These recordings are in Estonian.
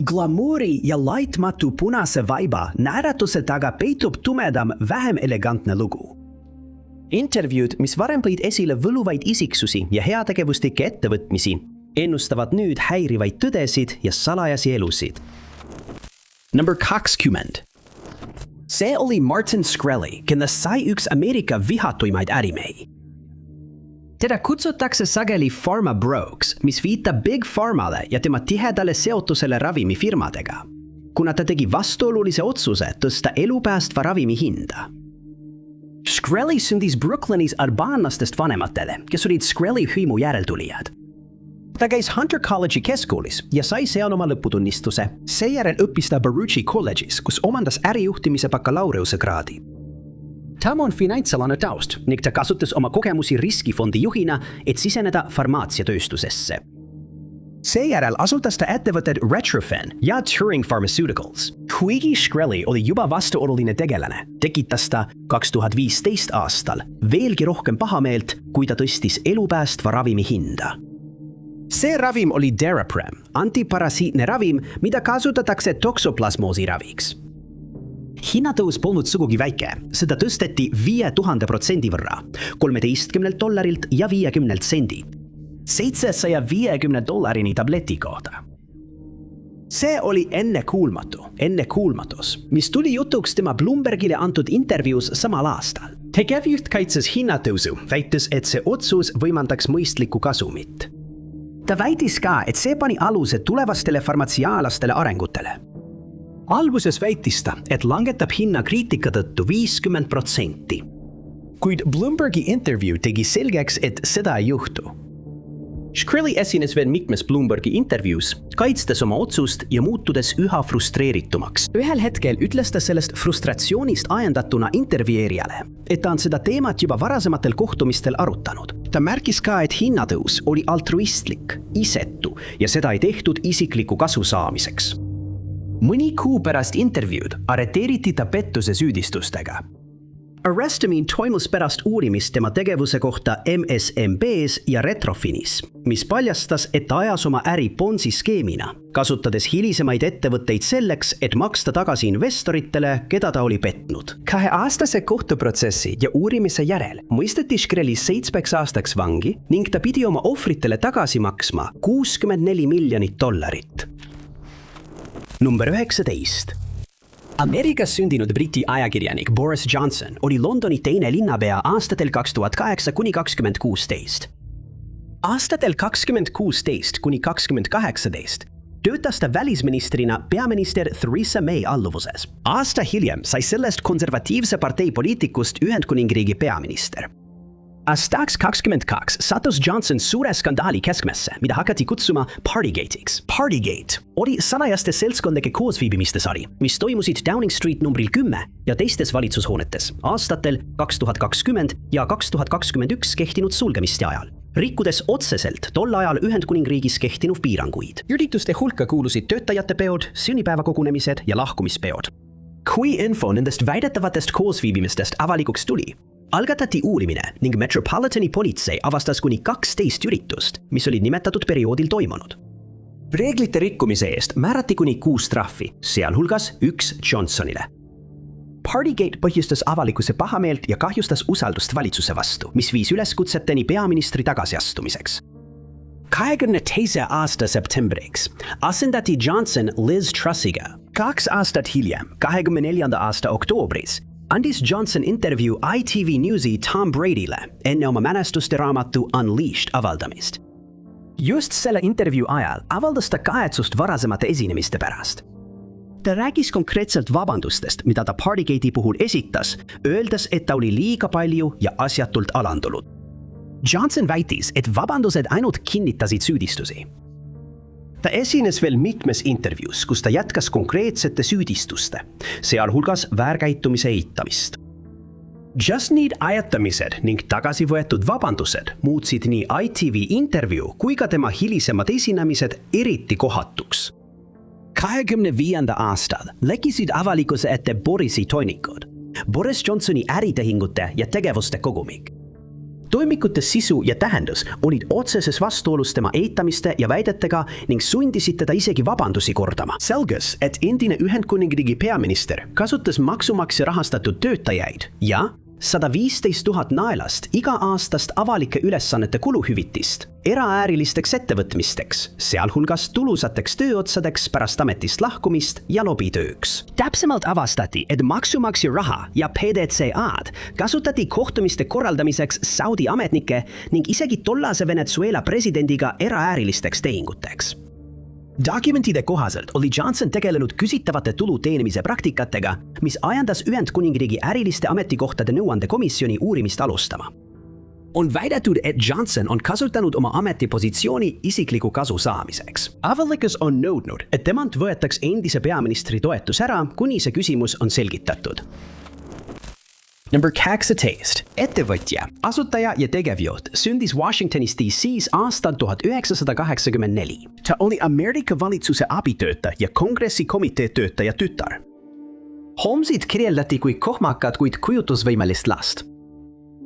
Glamuuri ja laitmatu punase vaiba naeratuse taga peitub tumedam, vähem elegantne lugu. Intervjuud, mis varem tõid esile võluvaid isiksusi ja heategevuslikke ettevõtmisi, ennustavad nüüd häirivaid tõdesid ja salajasi elusid. Number 20. See oli Martin Shkreli, kellest sai üks Ameerika vihatuimaid ärimehi. Teda kutsutakse sageli Pharma Broks, mis viitab Big Pharmale ja tema tihedale seotusele ravimifirmadega, kuna ta tegi vastuolulise otsuse tõsta elupäästva ravimi hinda. Shkreli sündis Brooklynis albaanlastest vanematele, kes olid Shkreli hõimu järeltulijad. Ta käis Hunter College'i keskkoolis ja sai seal oma lõputunnistuse. Seejärel õppis ta Baruchi kolledžis, kus omandas ärijuhtimise bakalaureuse kraadi. Tam on finantsalane taust ning ta kasutas oma kogemusi riskifondi juhina, et siseneda farmaatsiatööstusesse. Seejärel asutas ta ettevõtted Retrofen ja Turing Pharmaceuticals. Kuigi Shkreli oli juba vastuoluline tegelane, tekitas ta 2015 aastal veelgi rohkem pahameelt, kui ta tõstis elupäästva ravimi hinda. See ravim oli Deraprem, antiparasiitne ravim, mida kasutatakse toksoplasmoosi raviks. Hinnatõus polnud sugugi väike, seda tõsteti 5000% võrra, $13 ja 50 sendilt. $750 tableti kohta. See oli ennekuulmatus, mis tuli jutuks tema Bloombergile antud intervjuus samal aastal. Tegevjuht kaitses hinnatõusu, väites, et see otsus võimaldaks mõistlikku kasumit. Ta väitis ka, et see pani aluse tulevastele farmatsiaalastele arengutele. Alguses väitis ta, et langetab hinna kriitika tõttu 50%. Kuid Bloombergi intervjuu tegi selgeks, et seda ei juhtu. Shkreli esines veel mitmes Bloombergi intervjuus, kaitstes oma otsust ja muutudes üha frustreeritumaks. Ühel hetkel ütles ta sellest frustratsioonist ajendatuna intervjueerijale, et ta on seda teemat juba varasematel kohtumistel arutanud. Ta märkis ka, et hinnatõus oli altruistlik, isetu ja seda ei tehtud isikliku kasu saamiseks. Mõni kuu pärast intervjuud arreteeriti ta pettuse süüdistustega. Arrestamine toimus pärast uurimist tema tegevuse kohta MSMBs ja Retrofinis, mis paljastas, et ta ajas oma äri Ponzi skeemina, kasutades hilisemaid ettevõtteid selleks, et maksta tagasi investoritele, keda ta oli petnud. 2-aastase kohtuprotsessi ja uurimise järel mõisteti Shkreli 7 aastaks vangi ning ta pidi oma ohvritele tagasi maksma $64 miljonit. Number 19. Ameerikas sündinud Briti ajakirjanik Boris Johnson oli Londoni teine linnapea aastatel 2008 kuni 2016. Aastatel 2016 kuni 2018 töötas ta välisministrina peaminister Theresa May alluvuses. Aasta hiljem sai sellest konservatiivse partei poliitikust Ühendkuningriigi peaminister. Aastaks 2022 sattus Johnson suure skandaali keskmesse, mida hakati kutsuma Partygate'iks. Partygate oli salajaste seltskondlike koosviibimiste sari, mis toimusid Downing Street numbril 10 ja teistes valitsushoonetes aastatel 2020 ja 2021 kehtinud sulgemiste ajal, rikkudes otseselt tol ajal Ühendkuningriigis kehtinud piiranguid. Ürituste hulka kuulusid töötajate peod, sünnipäevakogunemised ja lahkumispeod. Kui info nendest väidetavatest koosviibimistest avalikuks tuli, algatati uurimine ning Metropolitani politsei avastas kuni 12 üritust, mis olid nimetatud perioodil toimunud. Reeglite rikkumise eest määrati kuni 6 trahvi, sealhulgas 1 Johnsonile. Partygate põhjustas avalikkuse pahameelt ja kahjustas usaldust valitsuse vastu, mis viis üleskutseteni peaministri tagasiastumiseks. 2022. aasta septembriks asendati Johnson Liz Trussiga. 2 aastat hiljem, 24. aasta oktoobris, andis Johnson intervjuu ITV Newsi Tom Bradyle enne oma mälestuste raamatu Unleashed avaldamist. Just selle intervjuu ajal avaldas ta kaetsust varasemate esinemiste pärast. Ta rääkis konkreetselt vabandustest, mida ta Partygate'i puhul esitas, öeldes, et ta oli liiga palju ja asjatult alandunud. Johnson väitis, et vabandused ainult kinnitasid süüdistusi. Ta esines veel mitmes intervjuus, kus ta jätkas konkreetsete süüdistuste, sealhulgas väärkäitumise eitamist. Just need ajatamised ning tagasi võetud vabandused muutsid nii ITV intervjuu kui ka tema hilisemad esinemised eriti kohatuks. 25. aastal lekkisid avalikkuse ette Borisi toimikud, Boris Johnsoni äritehingute ja tegevuste kogumik. Toimikute sisu ja tähendus olid otseses vastuolus tema eitamiste ja väidetega ning sundisid teda isegi vabandusi kordama. Selgus, et endine Ühendkuningriigi peaminister kasutas maksumaksja rahastatud töötajaid ja 115 000 naelast iga-aastast avalike ülesannete kuluhüvitist eraäärilisteks ettevõtmisteks, sealhulgas tulusateks tööotsadeks pärast ametist lahkumist ja lobitööks. Täpsemalt avastati, et maksumaksja raha ja PDCA-d kasutati kohtumiste korraldamiseks Saudi ametnike ning isegi tollase Venezuela presidendiga eraäärilisteks tehinguteks. Dokumentide kohaselt oli Johnson tegelenud küsitavate tulu teenimise praktikatega, mis ajandas Ühendkuningriigi äriliste ametikohtade nõuandekomisjoni uurimist alustama. On väidetud, et Johnson on kasutanud oma ametipositsiooni isikliku kasu saamiseks. Avalikkus on nõudnud, et temalt võetaks endise peaministri toetus ära, kuni see küsimus on selgitatud. Number 18. Ettevõtja, asutaja ja tegevjuht sündis Washingtonis DC's aastal 1984. Ta oli Ameerika valitsuse abitöötaja ja kongressi komitee töötaja tütar. Holmesit kirjeldati kui kohmakat, kuid kujutusvõimelist last.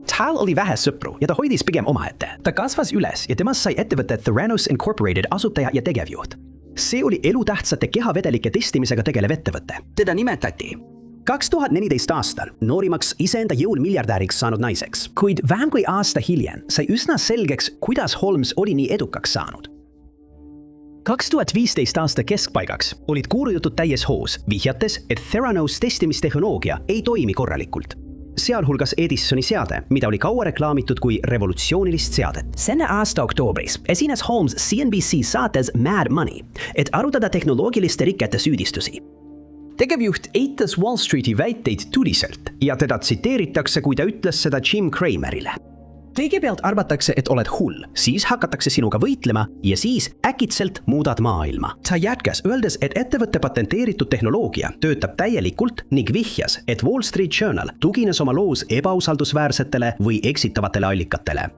Tal oli vähe sõpru ja ta hoidis pigem omaette. Ta kasvas üles ja temast sai ettevõtte Theranos Incorporated asutaja ja tegevjuht. See oli elutähtsate kehavedelike testimisega tegelev ettevõte. Teda nimetati 2014 aastal noorimaks iseenda jõul miljardääriks saanud naiseks, kuid vähem kui aasta hiljem sai üsna selgeks, kuidas Holmes oli nii edukaks saanud. 2015 aasta keskpaigaks olid kuulujutud täies hoos, vihjates, et Theranos testimistehnoloogia ei toimi korralikult. Sealhulgas Edisoni seade, mida oli kaua reklaamitud kui revolutsioonilist seadet. Selle aasta oktoobris esines Holmes CNBC saates Mad Money, et arutada tehnoloogiliste rikete süüdistusi. Tegevjuht eitas Wall Streeti väiteid tuliselt ja teda tsiteeritakse, kui ta ütles seda Jim Cramerile. Kõigepealt arvatakse, et oled hull, siis hakatakse sinuga võitlema ja siis äkitselt muudad maailma. Ta jätkas, öeldes, et ettevõtte patenteeritud tehnoloogia töötab täielikult ning vihjas, et Wall Street Journal tugines oma loos ebausaldusväärsetele või eksitavatele allikatele.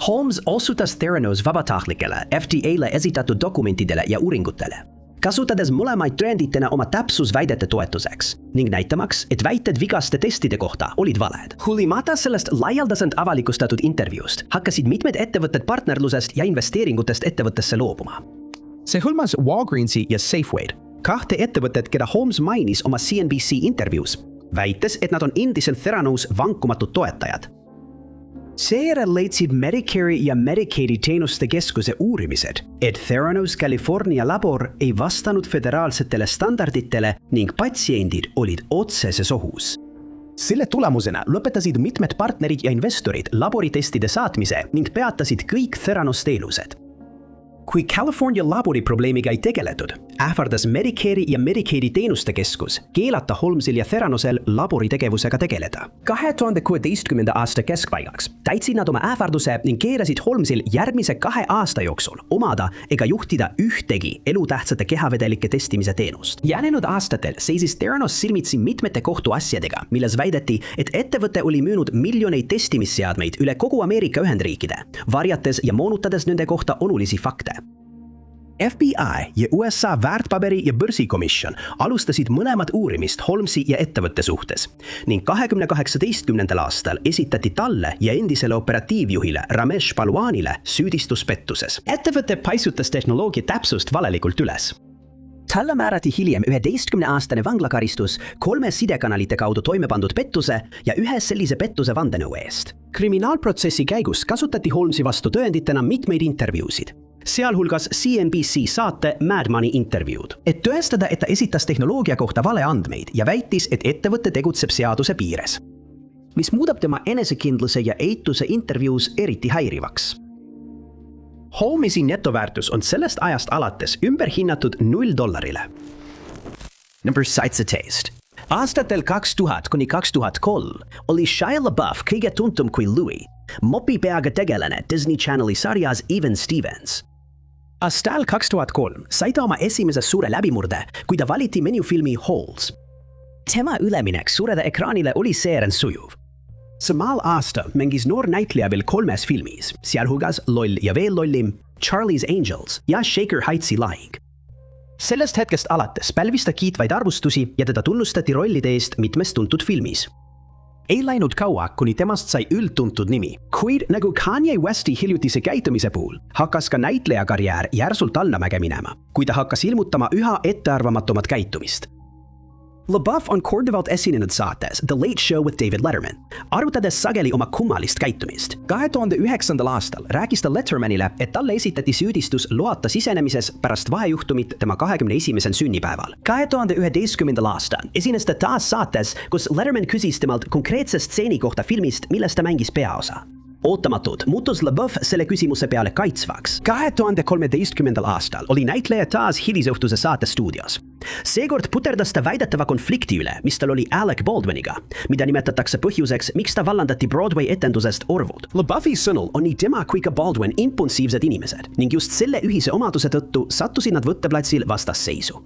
Holmes osutas Theranos vabatahtlikele FDA-le esitatud dokumentidele ja uuringutele, kasutades mõlemaid tõenditena oma täpsusväidete toetuseks ning näitamaks, et väited vigaste testide kohta olid valed. Hoolimata sellest laialdaselt avalikustatud intervjuust hakkasid mitmed ettevõtted partnerlusest ja investeeringutest ettevõttesse loobuma. See hõlmas Walgreensi ja Safeway'd, kahte ettevõtet, keda Holmes mainis oma CNBC intervjuus, väites, et nad on endiselt Theranos vankumatud toetajad. Seejärel leidsid Medicare'i ja Medicaidi teenuste keskuse uurimised, et Theranos California labor ei vastanud föderaalsetele standarditele ning patsiendid olid otseses ohus. Selle tulemusena lõpetasid mitmed partnerid ja investorid laboritestide saatmise ning peatasid kõik Theranos teenused. Kui California labori probleemiga ei tegeletud, ähvardas Medicare'i ja Medicaidi teenuste keskus keelata Holmesil ja Theranosel laboritegevusega tegeleda. 2016. aasta keskpaigaks täitsid nad oma ähvarduse ning keerasid Holmesil järgmise 2 aasta jooksul omada ega juhtida ühtegi elutähtsate kehavedelike testimise teenust. Jäänenud aastatel seisis Theranos silmitsi mitmete kohtuasjadega, milles väideti, et ettevõte oli müünud miljoneid testimisseadmeid üle kogu Ameerika Ühendriikide, varjates ja moonutades nende kohta olulisi fakte. FBI ja USA väärtpaberi- ja börsikomisjon alustasid mõlemad uurimist Holmesi ja ettevõtte suhtes ning 2018. aastal esitati talle ja endisele operatiivjuhile Ramesh Palwanile süüdistus pettuses. Ettevõte paisutas tehnoloogia täpsust valelikult üles. Talle määrati hiljem 11-aastane vanglakaristus 3 sidekanalite kaudu toime pandud pettuse ja 1 sellise pettuse vandenõu eest. Kriminaalprotsessi käigus kasutati Holmesi vastu tõenditena mitmeid intervjuusid, sealhulgas CNBC saate Mad Money intervjuud, et tõestada, et ta esitas tehnoloogia kohta valeandmeid ja väitis, et ettevõte tegutseb seaduse piires, mis muudab tema enesekindluse ja eituse intervjuus eriti häirivaks. Holmesi netoväärtus on sellest ajast alates ümberhinnatud $0. Number 17. Aastatel 2000 kuni 2003 oli Shia LaBeouf kõige tuntum kui Louis, mopipeaga tegelane Disney Channeli sarjas Even Stevens. Aastal 2003 sai ta oma esimese suure läbimurde, kui ta valiti menüfilmi Holes. Tema üleminek suurele ekraanile oli seejärel sujuv. Samal aastal mängis noor näitleja veel 3 filmis, sealhulgas Loll ja veel lollim, Charlie's Angels ja Shaker Heightsi lahing. Sellest hetkest alates pälvis ta kiitvaid arvustusi ja teda tunnustati rollide eest mitmes tuntud filmis. Ei läinud kaua, kuni temast sai üldtuntud nimi. Kuid nagu Kanye Westi hiljutise käitumise puhul, hakkas ka näitleja karjäär järsult allamäge minema, kui ta hakkas ilmutama üha ettearvamatumat käitumist. LaBeouf on korduvalt esinenud saates The Late Show with David Letterman, arutades sageli oma kummalist käitumist. 2009. aastal rääkis ta Lettermanile, et talle esitati süüdistus loata sisenemises pärast vahejuhtumit tema 21. sünnipäeval. 2011. aastal esines ta taas saates, kus Letterman küsis temalt konkreetse stseeni kohta filmist, milles ta mängis peaosa. Ootamatult muutus LaBeouf selle küsimuse peale kaitsvaks. 2013. aastal oli näitleja taas hilisõhtuse saate stuudios. Seekord puterdas ta väidetava konflikti üle, mis tal oli Alec Baldwiniga, mida nimetatakse põhjuseks, miks ta vallandati Broadway etendusest Orvud. LaBeoufi sõnul on nii tema kui ka Baldwin impulsiivsed inimesed ning just selle ühise omaduse tõttu sattusid nad võtteplatsil vastasseisu.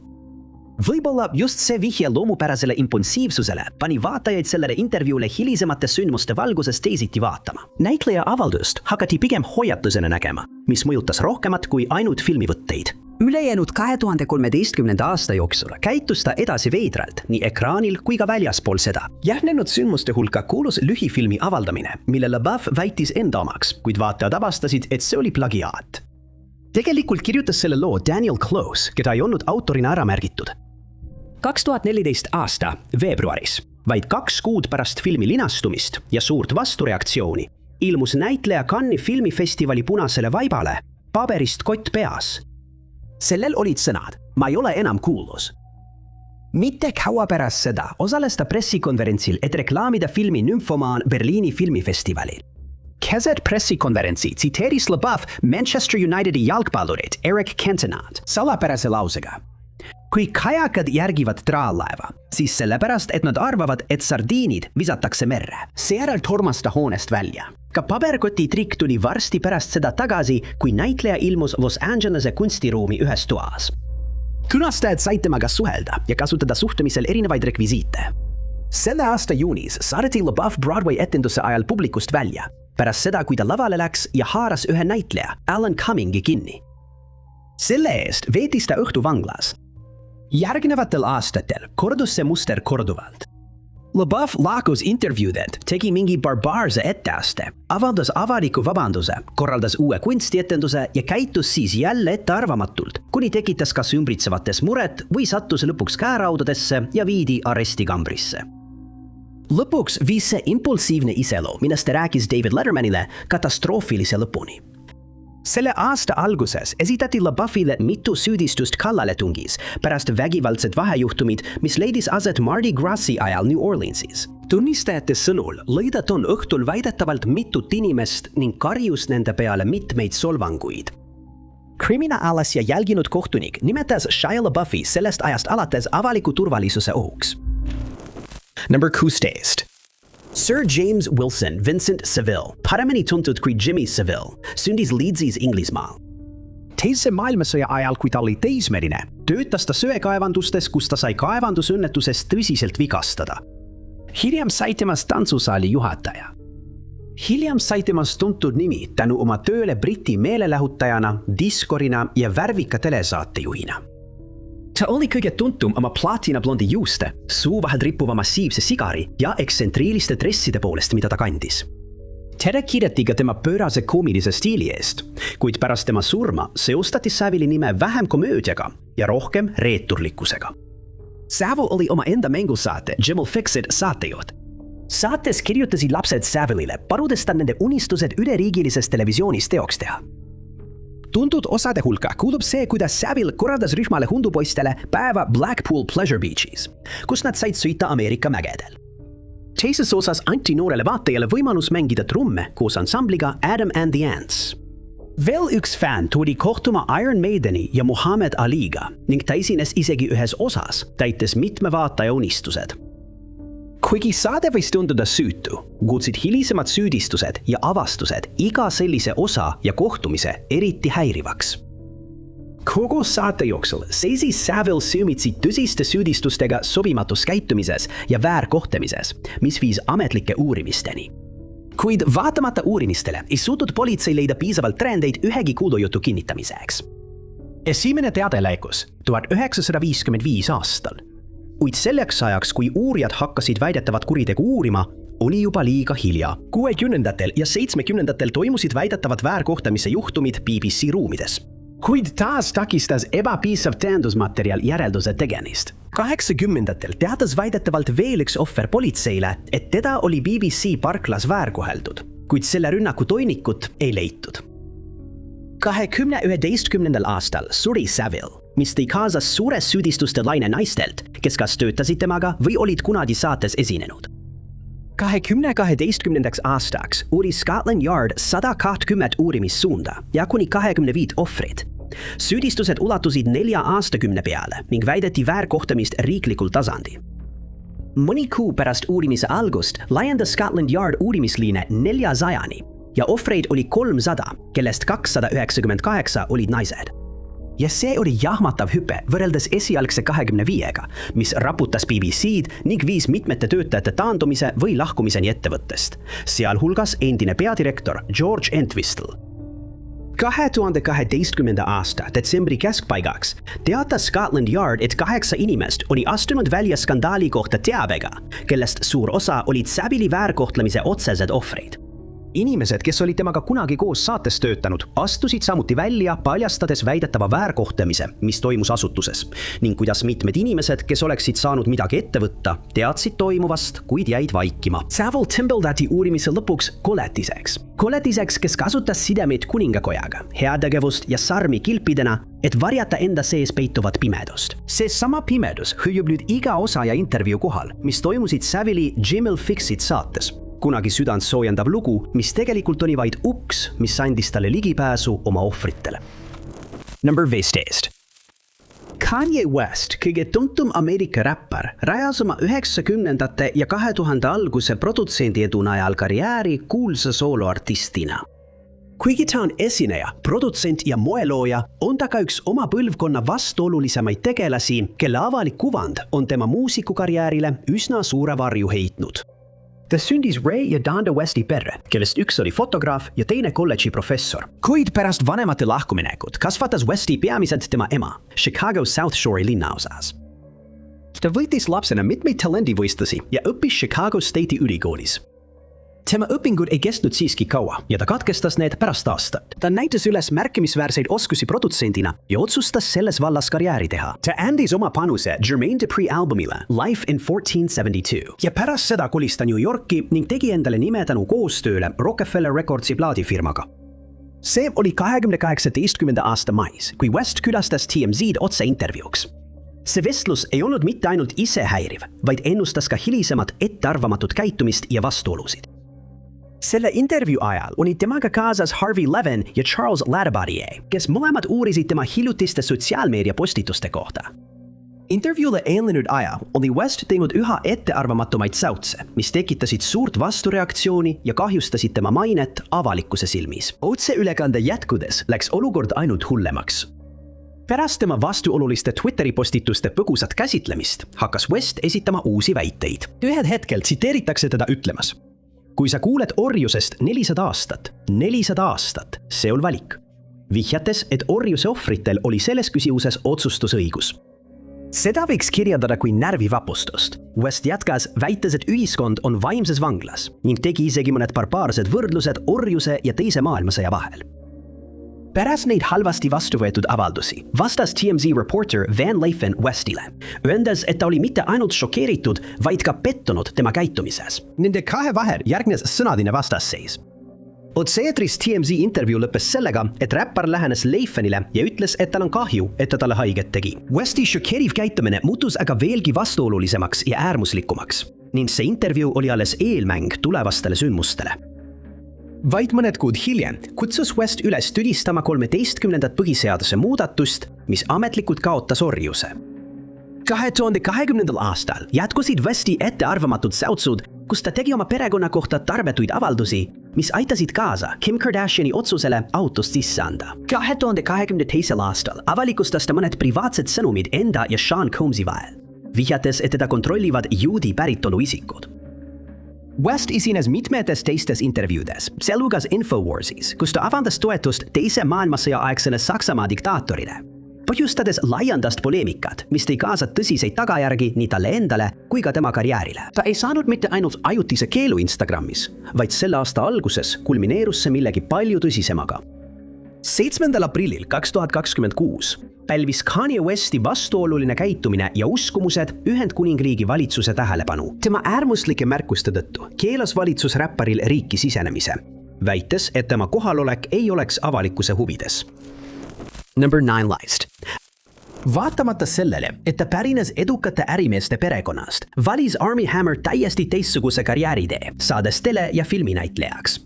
Võib-olla just see vihje loomupärasele impulsiivsusele pani vaatajaid sellele intervjuule hilisemate sündmuste valguses teisiti vaatama. Näitleja avaldust hakati pigem hoiatusena nägema, mis mõjutas rohkemat kui ainult filmivõtteid. Ülejäänud 2013. aasta jooksul käitus ta edasi veidralt nii ekraanil kui ka väljaspool seda. Järgnenud sündmuste hulka kuulus lühifilmi avaldamine, mille LaBeouf väitis enda omaks, kuid vaatajad avastasid, et see oli plagiaat. Tegelikult kirjutas selle loo Daniel Close, keda ei olnud autorina ära märgitud. 2014. aasta veebruaris, vaid 2 kuud pärast filmi linastumist ja suurt vastureaktsiooni, ilmus näitleja Cannes'i filmifestivali punasele vaibale paberist kott peas. Sellel olid sõnad, ma ei ole enam kuulus. Mitte kaua pärast seda osales ta pressikonverentsil, et reklaamida filmi Nymfomaan Berliini filmifestivalil. Keset pressikonverentsi tsiteeris LaBeouf Manchester Unitedi jalgpallurit Eric Cantonat salapärase lausega. Kui kajakad järgivad traallaeva, siis sellepärast, et nad arvavad, et sardiinid visatakse merre. Seejärel tormas ta hoonest välja. Ka paberkoti trikk tuli varsti pärast seda tagasi, kui näitleja ilmus Los Angelese kunstiruumi ühes toas. Külastajad said temaga suhelda ja kasutada suhtlemisel erinevaid rekvisiite. Selle aasta juunis saadeti LaBeouf Broadway etenduse ajal publikust välja, pärast seda, kui ta lavale läks ja haaras ühe näitleja, Alan Cummingi kinni. Selle eest veetis ta õhtu vanglas. Järgnevatel aastatel kordus see muster korduvalt. LaBeouf lahkus intervjuudelt, tegi mingi barbaarse etteaste, avaldas avaliku vabanduse, korraldas uue kunstietenduse ja käitus siis jälle ettearvamatult, kuni tekitas kas ümbritsevates muret või sattus lõpuks käeraudadesse ja viidi arestikambrisse. Lõpuks viis see impulsiivne iseloom, millest ta rääkis David Lettermanile, katastroofilise lõpuni. Selle aasta alguses esitati LaBeoufile mitu süüdistust kallaletungis pärast vägivaldset vahejuhtumid, mis leidis aset Mardi Grasi ajal New Orleansis. Tunnistajate sõnul lõi ta ton õhtul väidetavalt mitut inimest ning karjus nende peale mitmeid solvanguid. Kriminaalas ja jälginud kohtunik nimetas Shia LaBeoufi sellest ajast alates avaliku turvalisuse ohuks. Number 16. Sir James Wilson Vincent Saville, paremini tuntud kui Jimmy Saville, sündis Leedsis Inglismaal. Teise maailmasõja ajal, kui ta oli teismeline, töötas ta söekaevandustes, kus ta sai kaevandusõnnetusest tõsiselt vigastada. Hiljem sai temast tantsusaali juhataja. Hiljem sai temast tuntud nimi tänu oma tööle Briti meelelahutajana, diskorina ja värvika telesaatejuhina. Ta oli kõige tuntum oma platinablondi juuste, suu vahel rippuva massiivse sigari ja ekstsentriiliste dresside poolest, mida ta kandis. Teda kiideti ka tema pöörase koomilise stiili eest, kuid pärast tema surma seostati Saville'i nime vähem komöödiaga ja rohkem reeturlikkusega. Saville oli oma enda mängusaate Jim'll Fix It saatejuht. Saates kirjutasid lapsed Saville'ile, paludes ta nende unistused üleriigilises televisioonis teoks teha. Tuntud osade hulka kuulub see, kuidas Saville korraldas rühmale hundupoistele päeva Blackpool Pleasure Beachis, kus nad said sõita Ameerika mägedel. Teises osas anti noorele vaatajale võimalus mängida trumme koos ansambliga Adam and the Ants. Veel üks fänn tuli kohtuma Iron Maideni ja Muhammad Aliga ning ta esines isegi ühes osas, täites mitme vaataja unistused. Kuigi saade võis tunduda süütu, kuulsid hilisemad süüdistused ja avastused iga sellise osa ja kohtumise eriti häirivaks. Kogu saate jooksul seisis Saville silmitsi tõsiste süüdistustega sobimatus käitumises ja väärkohtlemises, mis viis ametlike uurimisteni. Kuid vaatamata uurimistele ei suutnud politsei leida piisavalt tõendeid ühegi kuulujutu kinnitamiseks. Esimene teade läikus 1955 aastal. Kuid selleks ajaks, kui uurijad hakkasid väidetavat kuritegu uurima, oli juba liiga hilja. 60-ndatel ja 70-ndatel toimusid väidetavad väärkohtlemise juhtumid BBC ruumides. Kuid taas takistas ebapiisav tõendusmaterjal järelduse tegemist. 80-ndatel teatas väidetavalt veel üks ohver politseile, et teda oli BBC parklas väärkoheldud, kuid selle rünnaku toimikut ei leitud. 2011. aastal suri Saville, mis tõi kaasas suure süüdistuste laine naistelt, kes kas töötasid temaga või olid kunagi saates esinenud. 2012. aastaks uuris Scotland Yard 120 uurimissuunda ja kuni 25 ohvrit. Süüdistused ulatusid 4 aastakümne peale ning väideti väärkohtamist riiklikul tasandi. Mõni kuu pärast uurimise algust laiendas Scotland Yard uurimisliine 400-ni ja ohvreid oli 300, kellest 298 olid naised. Ja see oli jahmatav hüpe võrreldes esialgse 25-ga, mis raputas BBC-d ning viis mitmete töötajate taandumise või lahkumiseni ettevõttest, sealhulgas endine peadirektor George Entwistle. 2012. aasta detsembri keskpaigaks teatas Scotland Yard, et 8 inimest oli astunud välja skandaali kohta teabega, kellest suur osa olid Saville'i väärkohtlemise otsesed ohvreid. Inimesed, kes olid temaga kunagi koos saates töötanud, astusid samuti välja, paljastades väidetava väärkohtlemise, mis toimus asutuses, ning kuidas mitmed inimesed, kes oleksid saanud midagi ette võtta, teadsid toimuvast, kuid jäid vaikima. Saville tembeldati uurimise lõpuks koletiseks. Koletiseks, kes kasutas sidemeid kuningakojaga, heategevust ja sarmi kilpidena, et varjata enda sees peituvat pimedust. See sama pimedus hõljub nüüd iga osa ja intervjuu kohal, mis toimusid Saville'i Jim'll Fix It saates. Kunagi südant soojendav lugu, mis tegelikult oli vaid uks, mis andis talle ligipääsu oma ohvritele. Number 15. Kanye West, kõige tuntum Ameerika räppar, rajas oma 90-ndate ja 2000 alguse produtsendi edu najal karjääri kuulsa sooloartistina. Kuigi ta on esineja, produtsent ja moelooja, on ta ka üks oma põlvkonna vastuolulisemaid tegelasi, kelle avalik kuvand on tema muusikukarjäärile üsna suure varju heitnud. Ta sündis Ray ja Donda Westi perre, kellest üks oli fotograaf ja teine kolledži professor. Kuid pärast vanemate lahkuminekut kasvatas Westi peamiselt tema ema, Chicago South Shore'i linnaosas. Ta võitis lapsena mitmeid talendivõistlusi ja õppis Chicago State'i ülikoolis. Tema õpingud ei kestnud siiski kaua ja ta katkestas need pärast aastat. Ta näitas üles märkimisväärseid oskusi produtsendina ja otsustas selles vallas karjääri teha. Ta andis oma panuse Jermaine Dupri albumile Life in 1472 ja pärast seda kolis ta New Yorki ning tegi endale nime tänu koostööle Rockefeller Recordsi plaadifirmaga. See oli 2018. aasta mais, kui West külastas TMZ'd otseintervjuuks. See vestlus ei olnud mitte ainult isehäiriv, vaid ennustas ka hilisemat ettearvamatut käitumist ja vastuolusid. Selle intervjuu ajal oli temaga kaasas Harvey Levin ja Charles Ladabadier, kes mõlemad uurisid tema hiljutiste sotsiaalmeedia postituste kohta. Intervjuule eelnenud ajal oli West teinud üha ettearvamatumaid säutse, mis tekitasid suurt vastureaktsiooni ja kahjustasid tema mainet avalikkuse silmis. Otseülekande jätkudes läks olukord ainult hullemaks. Pärast tema vastuoluliste Twitteri postituste põgusat käsitlemist hakkas West esitama uusi väiteid. Ühel hetkel tsiteeritakse teda ütlemas: kui sa kuuled orjusest 400 aastat, see on valik. Vihjates, et orjuse ohvritel oli selles küsimuses otsustusõigus. Seda võiks kirjeldada kui närvivapustust. West jätkas, väites, et ühiskond on vaimses vanglas ning tegi isegi mõned barbaarsed võrdlused orjuse ja teise maailmasõja vahel. Pärast neid halvasti vastu võetud avaldusi vastas TMZ reporter Van Lathan Westile, öeldes, et ta oli mitte ainult šokeeritud, vaid ka pettunud tema käitumises. Nende kahe vahel järgnes sõnadine vastasseis. Otse-eetris TMZ intervjuu lõppes sellega, et räppar lähenes Lathanile ja ütles, et tal on kahju, et ta talle haiget tegi. Westi šokeeriv käitumine muutus aga veelgi vastuolulisemaks ja äärmuslikumaks, ning see intervjuu oli alles eelmäng tulevastele sündmustele. Vaid mõned kuud hiljem kutsus West üles tüdistama 13. põhiseaduse muudatust, mis ametlikult kaotas orjuse. 2020. aastal jätkusid Westi ettearvamatud säutsud, kus ta tegi oma perekonna kohta tarbetuid avaldusi, mis aitasid kaasa Kim Kardashiani otsusele autost sisse anda. 2022. aastal avalikustas ta mõned privaatsed sõnumid enda ja Sean Combsi vahel, vihjates, et teda kontrollivad juudi päritolu isikud. West esines mitmetes teistes intervjuudes, sealhulgas Infowarsis, kus ta avaldas toetust teise maailmasõja aegsele Saksamaa diktaatorile. põhjustades laiandast poleemikat, mis tõi kaasa tõsiseid tagajärgi nii talle endale kui ka tema karjäärile. Ta ei saanud mitte ainult ajutise keelu Instagramis, vaid selle aasta alguses kulmineerus see millegi palju tõsisemaga. 7. aprillil 2026 pälvis Kanye Westi vastuoluline käitumine ja uskumused Ühendkuningriigi valitsuse tähelepanu. Tema äärmuslike märkuste tõttu keelas valitsus räpparil riiki sisenemise, väites, et tema kohalolek ei oleks avalikkuse huvides. Number 9 list. Vaatamata sellele, et ta pärines edukate ärimeeste perekonnast, valis Armie Hammer täiesti teistsuguse karjääritee, saades tele- ja filminäitlejaks.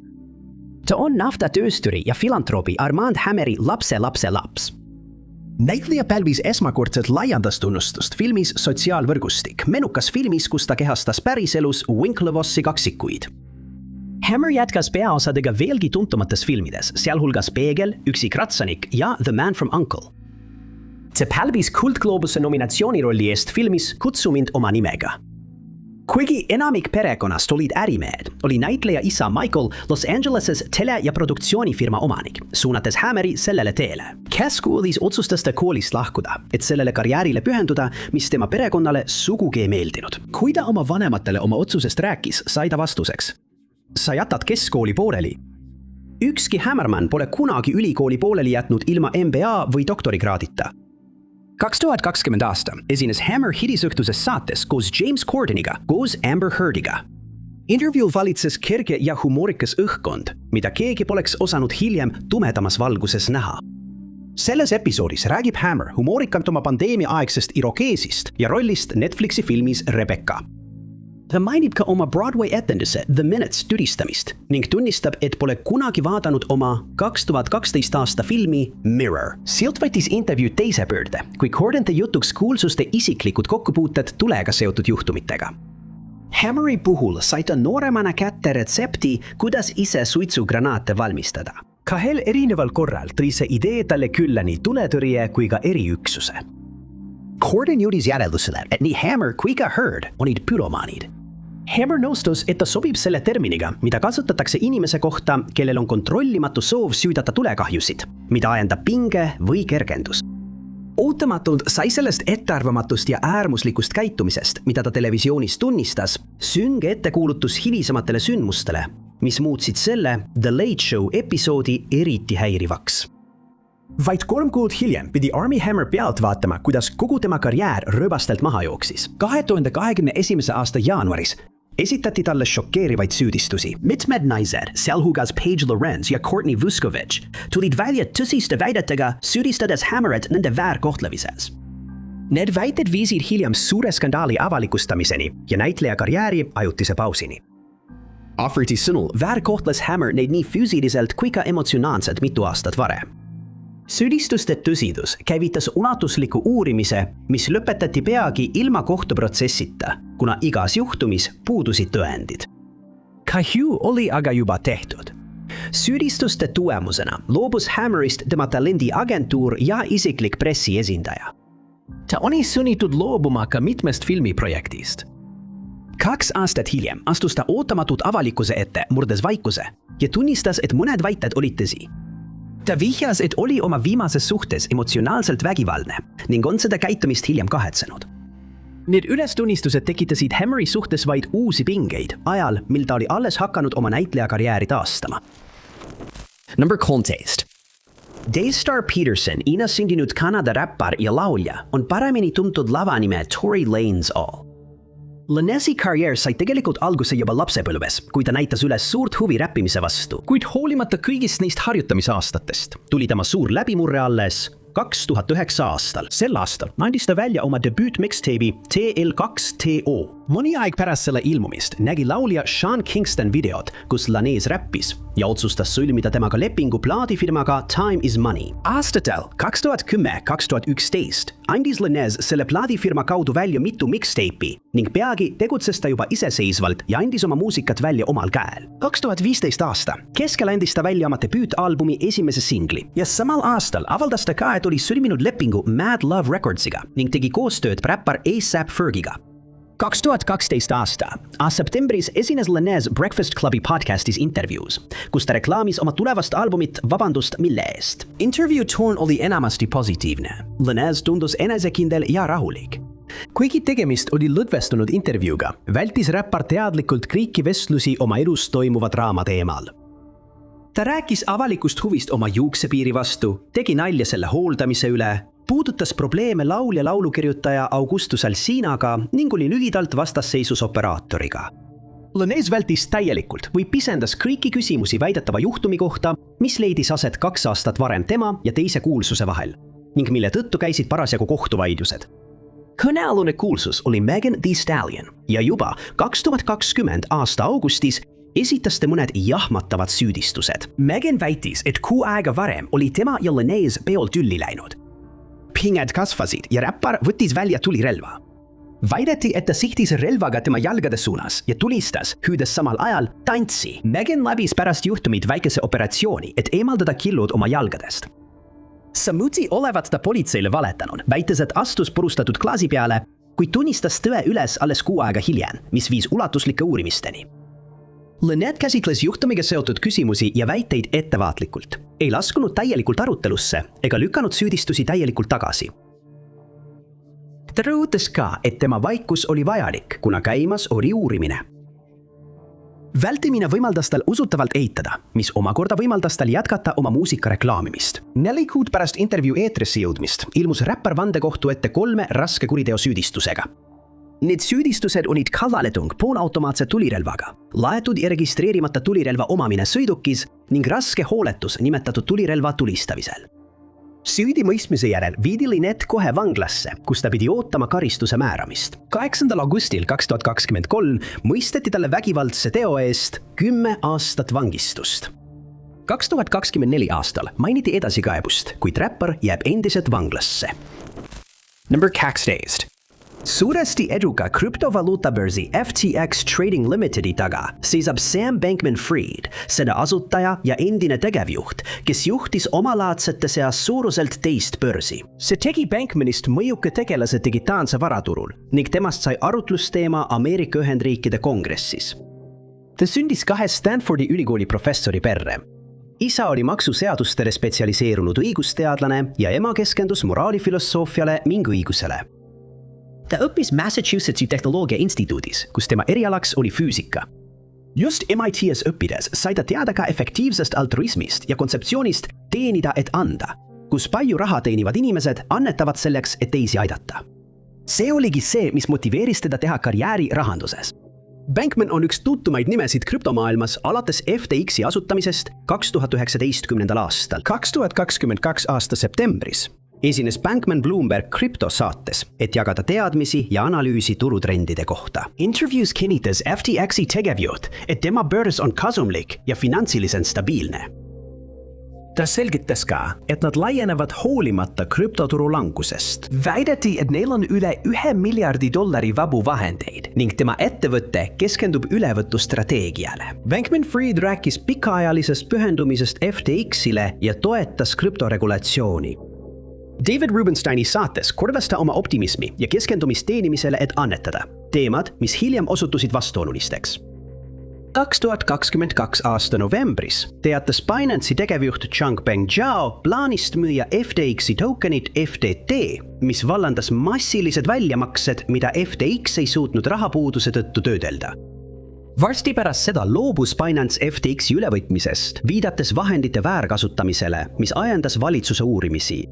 Ta on naftatöösturi ja filantroobi Armand Hammeri lapse. Näitleja pälvis esmakordselt laiandastunnustust filmis Sotsiaalvõrgustik, menukas filmis, kus ta kehastas päriselus Winklevossi kaksikuid. Hammer jätkas peaosadega veelgi tuntumates filmides, sealhulgas Peegel, Üksik ratsanik ja The Man from U.N.C.L.E. Ta pälvis Kultgloobuse nominatsioonirolli eest filmis Kutsu mind oma nimega. Kuigi enamik perekonnast olid ärimehed, oli näitleja isa Michael Los Angeleses tele- ja produktsioonifirma omanik, suunates Hammeri sellele teele. Kes kuulis otsustas ta koolist lahkuda, et sellele karjäärile pühenduda, mis tema perekonnale sugugi ei meeldinud. Kui ta oma vanematele oma otsusest rääkis, sai ta vastuseks: sa jätad keskkooli pooleli. Ükski Hammerman pole kunagi ülikooli pooleli jätnud ilma MBA või doktorikraadita. 2020 aasta esines Hammer hilisõhtuses saates koos James Cordeniga, koos Amber Heardiga. Intervjuul valitses kerge ja humoorikas õhkkond, mida keegi poleks osanud hiljem tumedamas valguses näha. Selles episoodis räägib Hammer humoorikalt oma pandeemia-aegsest irokeesist ja rollist Netflixi filmis Rebecca. Ta mainib ka oma Broadway etenduse The Minutes türistamist ning tunnistab, et pole kunagi vaadanud oma 2012 aasta filmi Mirror. Silt võttis intervjuu teise pöörde, kui Corden tõi jutuks kuulsuste isiklikud kokkupuuted tulega seotud juhtumitega. Hammeri puhul sai ta nooremana kätte retsepti, kuidas ise suitsugranaate valmistada. Kahel erineval korral tõi see idee talle külla nii tuletõrje kui ka eriüksuse. Corden jõudis järeldusele, et nii Hammer kui ka Heard olid pyromaanid. Hammer nõustus, et ta sobib selle terminiga, mida kasutatakse inimese kohta, kellel on kontrollimatu soov süüdata tulekahjusid, mida ajendab pinge või kergendus. Ootamatult sai sellest ettearvamatust ja äärmuslikust käitumisest, mida ta televisioonis tunnistas, sünge ettekuulutus hilisematele sündmustele, mis muutsid selle The Late Show episoodi eriti häirivaks. Vaid 3 kuud hiljem pidi Armie Hammer pealt vaatama, kuidas kogu tema karjäär rööbastelt maha jooksis. 2021. aasta jaanuaris esitati talle šokeerivaid süüdistusi. Mitmed naised, sealhulgas Paige Lorenz ja Courtney Vuskovic, tulid välja tõsiste väidetega, süüdistades Hammerit nende väärkohtlemises. Need väited viisid hiljem suure skandaali avalikustamiseni ja näitleja karjääri ajutise pausini. Offerti sõnul väärkohtles Hammer neid nii füüsiliselt kui ka emotsionaalselt mitu aastat varem. Süüdistuste tõsidus käivitas ulatusliku uurimise, mis lõpetati peagi ilma kohtuprotsessita, kuna igas juhtumis puudusid tõendid. Kahju oli aga juba tehtud. Süüdistuste tulemusena loobus Hammerist tema talendiagentuur ja isiklik pressiesindaja. Ta oli sunnitud loobuma ka mitmest filmiprojektist. 2 aastat hiljem astus ta ootamatult avalikkuse ette, murdes vaikuse ja tunnistas, et mõned väited olid tõsi. Ta vihjas, et oli oma viimases suhtes emotsionaalselt vägivaldne ning on seda käitumist hiljem kahetsenud. Need ülestunnistused tekitasid Hammeri suhtes vaid uusi pingeid ajal, mil ta oli alles hakanud oma näitlejakarjääri taastama. Number 13. Daystar Peterson, Ina sündinud Kanada räppar ja laulja, on paremini tuntud lavanime Tory Lanez all. Lanezi karjäär sai tegelikult alguse juba lapsepõlves, kui ta näitas üles suurt huvi räppimise vastu, kuid hoolimata kõigist neist harjutamisaastatest tuli tema suur läbimurre alles 2009 aastal. Sel aastal andis ta välja oma debüüt mixtape'i TL2TO. Mõni aeg pärast selle ilmumist nägi laulja Sean Kingston videot, kus Lanez räppis ja otsustas sõlmida temaga lepingu plaadifirmaga Time is Money. Aastatel 2010-2011 andis Lanez selle plaadifirma kaudu välja mitu mixtape'i ning peagi tegutses ta juba iseseisvalt ja andis oma muusikat välja omal käel. 2015 aasta keskel andis ta välja oma debüütalbumi esimese singli ja samal aastal avaldas ta ka, et oli sõlminud lepingu Mad Love Recordsiga ning tegi koostööd räppar A$AP Fergiga. 2012 aasta septembris esines Lenez Breakfast Clubi podcastis intervjuus, kus ta reklaamis oma tulevast albumit Vabandust mille eest. Intervjuu toon oli enamasti positiivne. Lenez tundus enesekindel ja rahulik. Kuigi tegemist oli lõdvestunud intervjuuga, vältis räppar teadlikult kõiki vestlusi oma elus toimuva draama teemal. Ta rääkis avalikust huvist oma juuksepiiri vastu, tegi nalja selle hooldamise üle, puudutas probleeme laulja laulukirjutaja Augustus Alsinaga ning oli lühidalt vastasseisus operaatoriga. Lenez vältis täielikult või pisendas kõiki küsimusi väidetava juhtumi kohta, mis leidis aset 2 aastat varem tema ja teise kuulsuse vahel ning mille tõttu käisid parasjagu kohtuvaidlused. Kõnealune kuulsus oli Megan Thee Stallion ja juba 2020 aasta augustis esitas ta mõned jahmatavad süüdistused. Megan väitis, et kuu aega varem oli tema ja Lenez peol tülli läinud. Pinged kasvasid ja räppar võttis välja tulirelva. Väideti, et ta sihtis relvaga tema jalgade suunas ja tulistas, hüüdes samal ajal tantsi. Megan läbis pärast juhtumit väikese operatsiooni, et eemaldada killud oma jalgadest. Samuti olevat ta politseile valetanud, väites, et astus purustatud klaasi peale, kuid tunnistas tõe üles alles kuu aega hiljem, mis viis ulatuslike uurimisteni. Lenez käsitles juhtumiga seotud küsimusi ja väiteid ettevaatlikult. Ei laskunud täielikult arutelusse ega lükanud süüdistusi täielikult tagasi. Ta rõhutas ka, et tema vaikus oli vajalik, kuna käimas oli uurimine. Vältimine võimaldas tal usutavalt eitada, mis omakorda võimaldas tal jätkata oma muusika reklaamimist. 4 kuud pärast intervjuu eetrisse jõudmist ilmus räppar vandekohtu ette 3 raske kuriteo süüdistusega. Need süüdistused olid kallaletung poolautomaatse tulirelvaga, laetud ja registreerimata tulirelva omamine sõidukis ning raske hooletus nimetatud tulirelva tulistamisel. Süüdimõistmise järel viidi Lenez kohe vanglasse, kus ta pidi ootama karistuse määramist. 8. augustil 2023 mõisteti talle vägivaldse teo eest 10 aastat vangistust. 2024 aastal mainiti edasikaebust, kuid räppar jääb endiselt vanglasse. Number 12. Suuresti eduka krüptovaluutabörsi FTX Trading Limitedi taga seisab Sam Bankman-Fried, seda asutaja ja endine tegevjuht, kes juhtis omalaadsete seas suuruselt 2 börsi. See tegi Bankmanist mõjuka tegelase digitaalse varaturul ning temast sai arutlusteema Ameerika Ühendriikide kongressis. Ta sündis 2 Stanfordi ülikooli professori perre. Isa oli maksuseadustele spetsialiseerunud õigusteadlane ja ema keskendus moraalifilosoofiale ning õigusele. Ta õppis Massachusettsi tehnoloogia instituudis, kus tema erialaks oli füüsika. Just MIT-s õppides sai ta teada ka efektiivsest altruismist ja kontseptsioonist teenida et anda, kus palju raha teenivad inimesed annetavad selleks, et teisi aidata. See oligi see, mis motiveeris teda teha karjääri rahanduses. Bankman on üks tuntumaid nimesid krüptomaailmas alates FTX-i asutamisest 2019. aastal. 2022 aasta septembris esines Bankman Bloomberg krüptosaates, et jagada teadmisi ja analüüsi turutrendide kohta. Intervjuus kinnitas FTX-i tegevjuht, et tema börs on kasumlik ja finantsiliselt stabiilne. Ta selgitas ka, et nad laienevad hoolimata krüptoturu langusest. Väideti, et neil on üle $1 miljardi vabu vahendeid ning tema ettevõte keskendub ülevõtustrateegiale. Bankman-Fried rääkis pikaajalisest pühendumisest FTX-ile ja toetas krüptoregulatsiooni. David Rubensteini saates kordas ta oma optimismi ja keskendumist teenimisele, et annetada. Teemad, mis hiljem osutusid vastuolulisteks. 2022 aasta novembris teatas Binance'i tegevjuht Changpeng Zhao plaanist müüa FTX-i tokenit FTT, mis vallandas massilised väljamaksed, mida FTX ei suutnud rahapuuduse tõttu töödelda. Varsti pärast seda loobus Binance FTX-i ülevõtmisest, viidates vahendite väärkasutamisele, mis ajendas valitsuse uurimisi.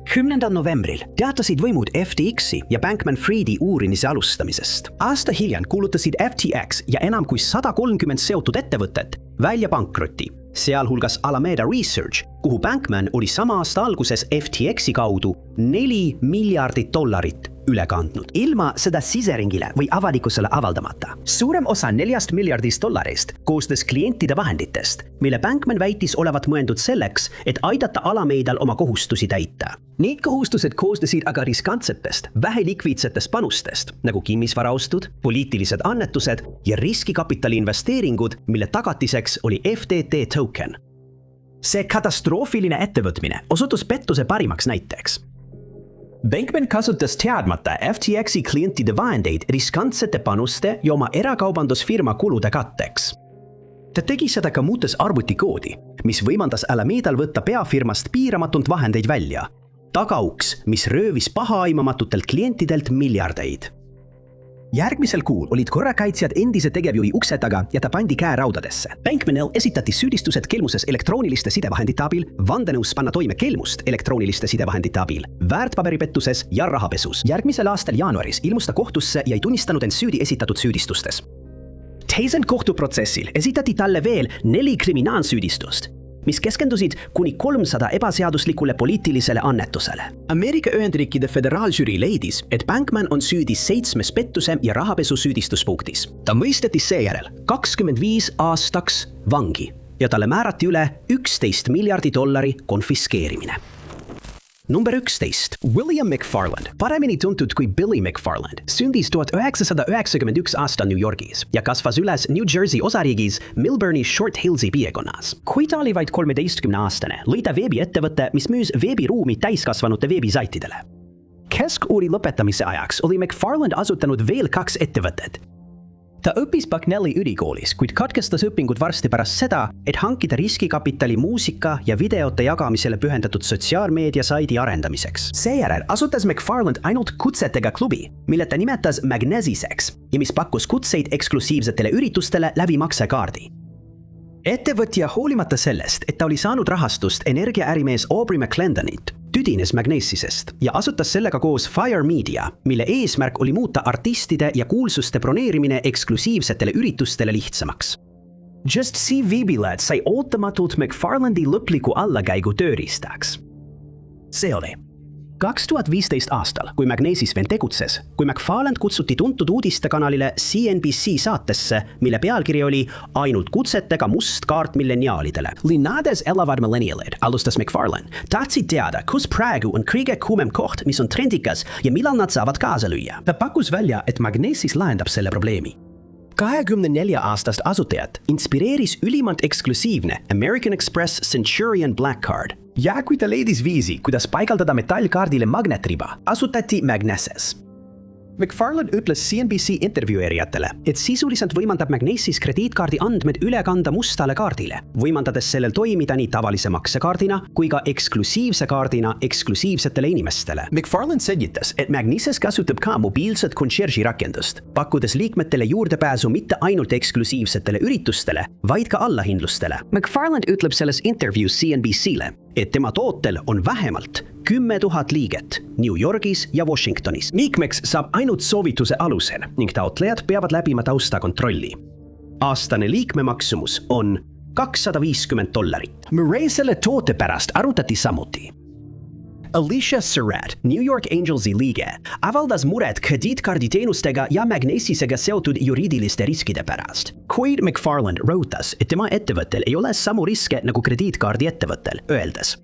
10. novembril teatasid võimud FTX-i ja Bankman-Friedi uurimise alustamisest. Aasta hiljem kuulutasid FTX ja enam kui 130 seotud ettevõtet välja pankroti, sealhulgas Alameda Research, kuhu Bankman oli sama aasta alguses FTX-i kaudu $4 miljardit üle kandnud, ilma seda siseringile või avalikkusele avaldamata. Suurem osa $4 miljardist koosnes klientide vahenditest, mille Bankman väitis olevat mõeldud selleks, et aidata Alamedal oma kohustusi täita. Need kohustused koosnesid aga riskantsetest, vähelikviidsetest panustest, nagu kinnisvaraostud, poliitilised annetused ja riskikapitali investeeringud, mille tagatiseks oli FTT token. See katastroofiline ettevõtmine osutus pettuse parimaks näiteks. Bankman kasutas teadmata FTX-i klientide vahendeid riskantsete panuste ja oma erakaubandusfirma kulude katteks. Ta tegi seda ka muutes arvutikoodi, mis võimaldas Alamedal võtta peafirmast piiramatult vahendeid välja. Tagauks, mis röövis pahaaimamatutelt klientidelt miljardeid. Järgmisel kuul olid korrakaitsjad endise tegevjuhi ukse taga ja ta pandi käeraudadesse. Bankmanil esitati süüdistused kelmuses elektrooniliste sidevahendite abil, vandenõus panna toime kelmust elektrooniliste sidevahendite abil, väärtpaberipettuses ja rahapesus. Järgmisel aastal jaanuaris ilmus ta kohtusse ja ei tunnistanud end süüdi esitatud süüdistustes. Teisel kohtuprotsessil esitati talle veel 4 kriminaalsüüdistust, mis keskendusid kuni 300 ebaseaduslikule poliitilisele annetusele. Ameerika Ühendriikide föderaalžürii leidis, et Bankman on süüdi 7 pettuse ja rahapesu süüdistuspunktis. Ta mõisteti seejärel 25 aastaks vangi ja talle määrati üle $11 miljardit konfiskeerimine. Number 11. William McFarland, paremini tuntud kui Billy McFarland, sündis 1991 aastal New Yorgis ja kasvas üles New Jersey osariigis Millburni Short Hillsi piirkonnas. Kui ta oli vaid 13-aastane, lõi ta veebiettevõtte, mis müüs veebiruumi täiskasvanute veebisaitidele. Keskuuri lõpetamise ajaks oli McFarland asutanud veel 2 ettevõtet. Ta õppis Bucknelli ülikoolis, kuid katkestas õpingud varsti pärast seda, et hankida riskikapitali muusika ja videote jagamisele pühendatud sotsiaalmeedia saidi arendamiseks. Seejärel asutas McFarland ainult kutsetega klubi, mille ta nimetas Magnesiseks ja mis pakkus kutseid eksklusiivsetele üritustele läbi maksekaardi. Ettevõtja hoolimata sellest, et ta oli saanud rahastust energiaärimees Aubrey McClendonilt, tüdines Magnesisest ja asutas sellega koos Fire Media, mille eesmärk oli muuta artistide ja kuulsuste broneerimine eksklusiivsetele üritustele lihtsamaks. Just See veebilehelt sai ootamatult McFarlandi lõpliku allakäigu tööriistaks. See oli 2015 aastal, kui Magnesis veel tegutses, kui McFarland kutsuti tuntud uudistekanalile CNBC saatesse, mille pealkiri oli ainult kutsetega must kaart milleniaalidele. Linnades elavad millenialid, alustas McFarland, tahtsid teada, kus praegu on kõige kuumem koht, mis on trendikas ja millal nad saavad kaasa lüüa. Ta pakkus välja, et Magnesis lahendab selle probleemi. 24-aastast asutajat inspireeris ülimalt eksklusiivne American Express Centurion Black Card. Ja kui ta leidis viisi, kuidas paigaldada metallkaardile magnetriba, asutati Magneses. McFarland ütles CNBC intervjueerijatele, et sisuliselt võimaldab Magnesis krediitkaardi andmed üle kanda mustale kaardile, võimaldades sellel toimida nii tavalise maksekaardina kui ka eksklusiivse kaardina eksklusiivsetele inimestele. McFarland selgitas, et Magnesis kasutab ka mobiilset concierge'i rakendust, pakkudes liikmetele juurdepääsu mitte ainult eksklusiivsetele üritustele, vaid ka allahindlustele. McFarland ütleb selles intervjuus CNBC-le, et tema tootel on vähemalt 10 000 liiget New Yorgis ja Washingtonis. Liikmeks saab ainult soovituse alusel ning taotlejad peavad läbima taustakontrolli. Aastane liikme maksumus on $250. Murray selle toote pärast arutati samuti. Alicia Surratt, New York Angelsi liige, avaldas muret krediitkaarditeenustega ja Magnesisega seotud juriidiliste riskide pärast. Kuid McFarland rõhutas, et tema ettevõttel ei ole samu riske nagu krediitkaardi ettevõttel, öeldes: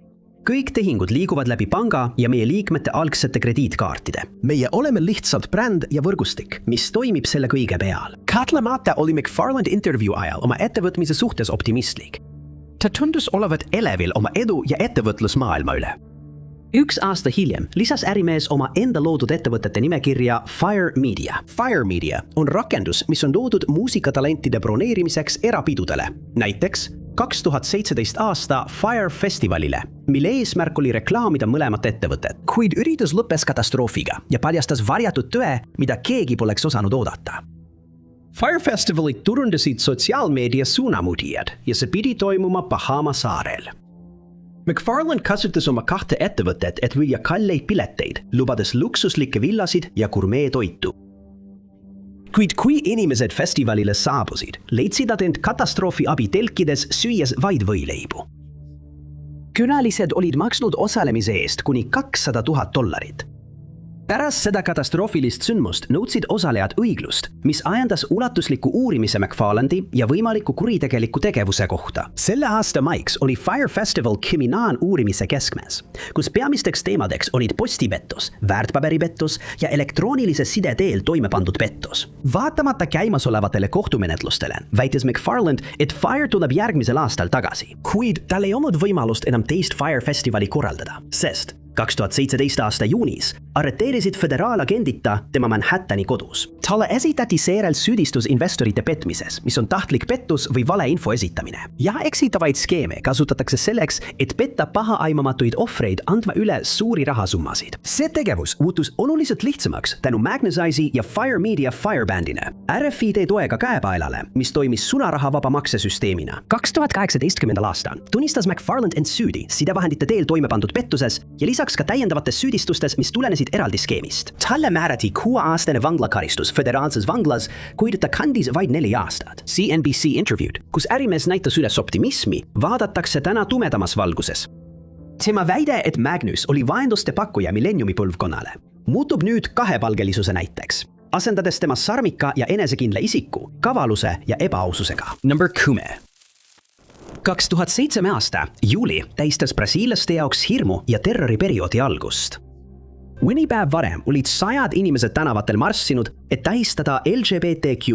kõik tehingud liiguvad läbi panga ja meie liikmete algsete krediitkaartide. Meie oleme lihtsalt bränd ja võrgustik, mis toimib selle kõige peal. Kahtlemata oli McFarland intervjuu ajal oma ettevõtmise suhtes optimistlik. Ta tundus olevat elevil oma edu ja ettevõtlusmaailma üle. 1 aasta hiljem lisas ärimees oma enda loodud ettevõtete nimekirja Fire Media. Fire Media on rakendus, mis on loodud muusikatalentide broneerimiseks erapidudele. Näiteks 2017 aasta Fire Festivalile, mille eesmärk oli reklaamida mõlemat ettevõtet. Kuid üritus lõppes katastroofiga ja paljastas varjatud tõe, mida keegi poleks osanud oodata. Fire Festivalit turundasid sotsiaalmeedia suunamudijad ja see pidi toimuma Bahama saarel. McFarland kasutas oma 2 ettevõtet, et müüa kalleid pileteid, lubades luksuslikke villasid ja gurmeetoitu. Kuid kui inimesed festivalile saabusid, leidsid nad end katastroofi abi telkides süües vaid võileibu. Külalised olid maksnud osalemise eest kuni $200,000. Pärast seda katastroofilist sündmust nõudsid osalejad õiglust, mis ajendas ulatusliku uurimise McFarlandi ja võimaliku kuritegeliku tegevuse kohta. Selle aasta maiks oli Fire Festival kriminaaluurimise keskmes, kus peamisteks teemadeks olid postipettus, väärtpaberipettus ja elektroonilise side teel toime pandud pettus. Vaatamata käimasolevatele kohtumenetlustele väitis McFarland, et Fire tuleb järgmisel aastal tagasi, kuid tal ei olnud võimalust enam teist Fire Festivali korraldada, sest 2017 aasta juunis arreteerisid föderaalagendita tema Manhattani kodus. Talle esitati seejärel süüdistus investorite petmises, mis on tahtlik pettus või valeinfo esitamine. Ja eksitavaid skeeme kasutatakse selleks, et petta pahaaimamatuid ohvreid andma üle suuri rahasummasid. See tegevus muutus oluliselt lihtsamaks tänu Magnesize'i ja Fire Media Firebandina, RFID toega käepaelale, mis toimis sunarahavaba maksesüsteemina. 2018. aastal tunnistas McFarland end süüdi sidevahendite teel toime pandud pettuses ja lisaks ka täiendavates süüdistustes, mis tulenesid eraldi skeemist. Talle määrati 6-aastane vanglakaristus föderaalses vanglas, kuid ta kandis vaid 4 aastat. CNBC interview'd, kus ärimees näitas üles optimismi, vaadatakse täna tumedamas valguses. Tema väide, et Magnus oli vaenduste pakkuja millenniumi põlvkonnale, muutub nüüd kahepalgelisuse näiteks, asendades tema sarmika ja enesekindla isiku kavaluse ja ebaaususega. Number 10. 2007 aasta juuli tähistas brasiilaste jaoks hirmu ja terroriperioodi algust. Mõni päev varem olid 100 inimesed tänavatel marssinud, et tähistada LGBTQ+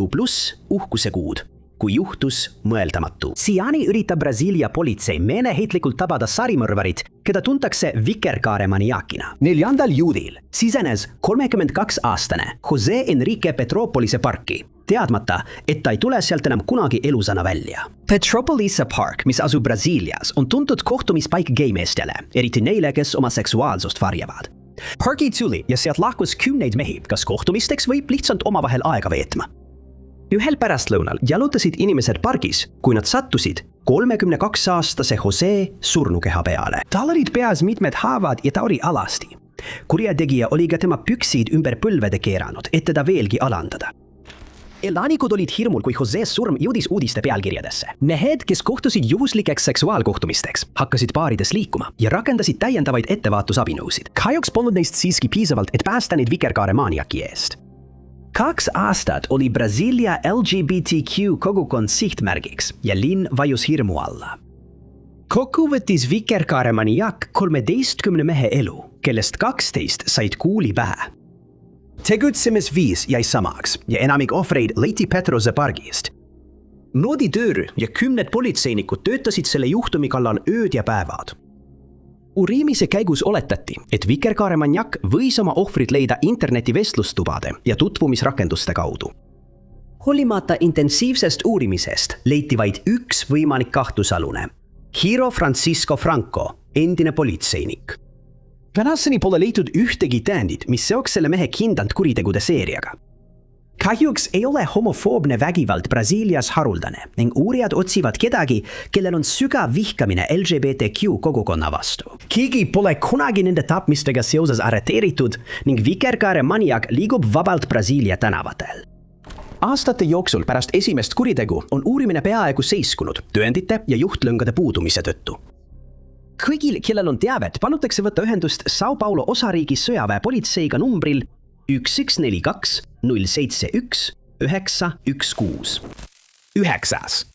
uhkuse kuud, kui juhtus mõeldamatu. Siiani üritab Brasiilia politsei meeleheitlikult tabada sarimõrvarit, keda tuntakse vikerkaaremaniakina. 4. juulil sisenes 32-aastane Jose Enrique Petropolise parki, teadmata, et ta ei tule sealt enam kunagi elusana välja. Petropolise park, mis asub Brasiilias, on tuntud kohtumispaik geimeestele, eriti neile, kes oma seksuaalsust varjavad. Parki tuli ja sealt lahkus 10 mehi, kas kohtumisteks või lihtsalt omavahel aega veetma. Ühel pärastlõunal jalutasid inimesed pargis, kui nad sattusid 32-aastase Jose surnukeha peale. Tal olid peas mitmed haavad ja ta oli alasti. Kurjategija oli ka tema püksid ümber põlvede keeranud, et teda veelgi alandada. Elanikud olid hirmul, kui Jose surm jõudis uudiste pealkirjadesse. Mehed, kes kohtusid juhuslikeks seksuaalkohtumisteks, hakkasid baarides liikuma ja rakendasid täiendavaid ettevaatusabinõusid. Kahjuks polnud neist siiski piisavalt, et päästa neid vikerkaaremaniaki eest. 2 aastat oli Brasiilia LGBTQ kogukond sihtmärgiks ja linn vajus hirmu alla. Kokku võttis vikerkaaremaniak 13 mehe elu, kellest 12 said kuuli pähe. Tegutsemisviis jäi samaks ja enamik ohvreid leiti Petrose pargist. Noodi töörühm ja 10 politseinikud töötasid selle juhtumi kallal ööd ja päevad. Uurimise käigus oletati, et vikerkaaremaniak võis oma ohvrid leida internetivestlustubade ja tutvumisrakenduste kaudu. Hoolimata intensiivsest uurimisest leiti vaid üks võimalik kahtlusalune, Hiro Francisco Franco, endine politseinik. Tänaseni pole leitud ühtegi tõendit, mis seoks selle mehe kindlalt kuritegude seeriaga. Kahjuks ei ole homofoobne vägivald Brasiilias haruldane ning uurijad otsivad kedagi, kellel on sügav vihkamine LGBTQ kogukonna vastu. Keegi pole kunagi nende tapmistega seoses arreteeritud ning vikerkaaremaniak liigub vabalt Brasiilia tänavatel. Aastate jooksul pärast esimest kuritegu on uurimine peaaegu seiskunud tõendite ja juhtlõngade puudumise tõttu. Kõigil, kellel on teavet, palutakse võtta ühendust Sao Paulo osariigi sõjaväepolitseiga numbril 1142 071 916. 9.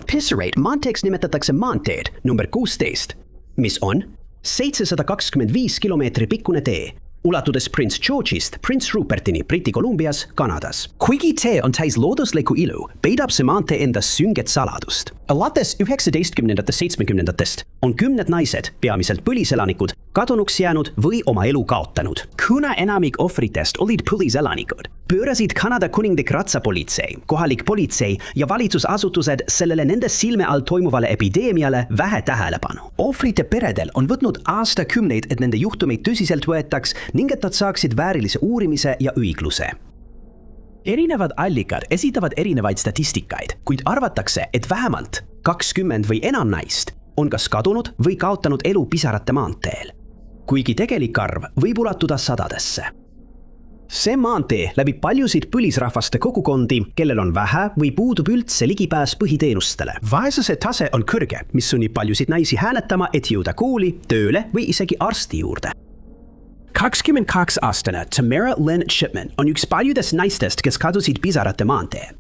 Pisserate maanteeks nimetatakse maanteed number 16, mis on 725 kilomeetri pikkune tee, ulatudes Prince George'ist Prince Rupertini Briti Kolumbias, Kanadas. Kuigi tee on täis looduslikku ilu, peidab see maantee endas sünget saladust. Alates 1970-ndatest on 10 naised, peamiselt põliselanikud, kadunuks jäänud või oma elu kaotanud. Kuna enamik ohvritest olid põliselanikud, pöörasid Kanada kuninglik ratsapolitsei, kohalik politsei ja valitsusasutused sellele nende silme all toimuvale epideemiale vähe tähelepanu. Ohvrite peredel on võtnud aastakümneid, et nende juhtumeid tõsiselt võetaks ning et nad saaksid väärilise uurimise ja õigluse. Erinevad allikad esitavad erinevaid statistikaid, kuid arvatakse, et vähemalt 20 või enam naist on kas kadunud või kaotanud elu pisarate maanteel, kuigi tegelik arv võib ulatuda sadadesse. See maantee läbib paljusid põlisrahvaste kogukondi, kellel on vähe või puudub üldse ligipääs põhiteenustele. Vaesuse tase on kõrge, mis sunnib paljusid naisi hääletama, et jõuda kooli, tööle või isegi arsti juurde. 22-aastane Tamara Lynn Shipman on üks paljudest naistest, kes kadusid pisarate maantee.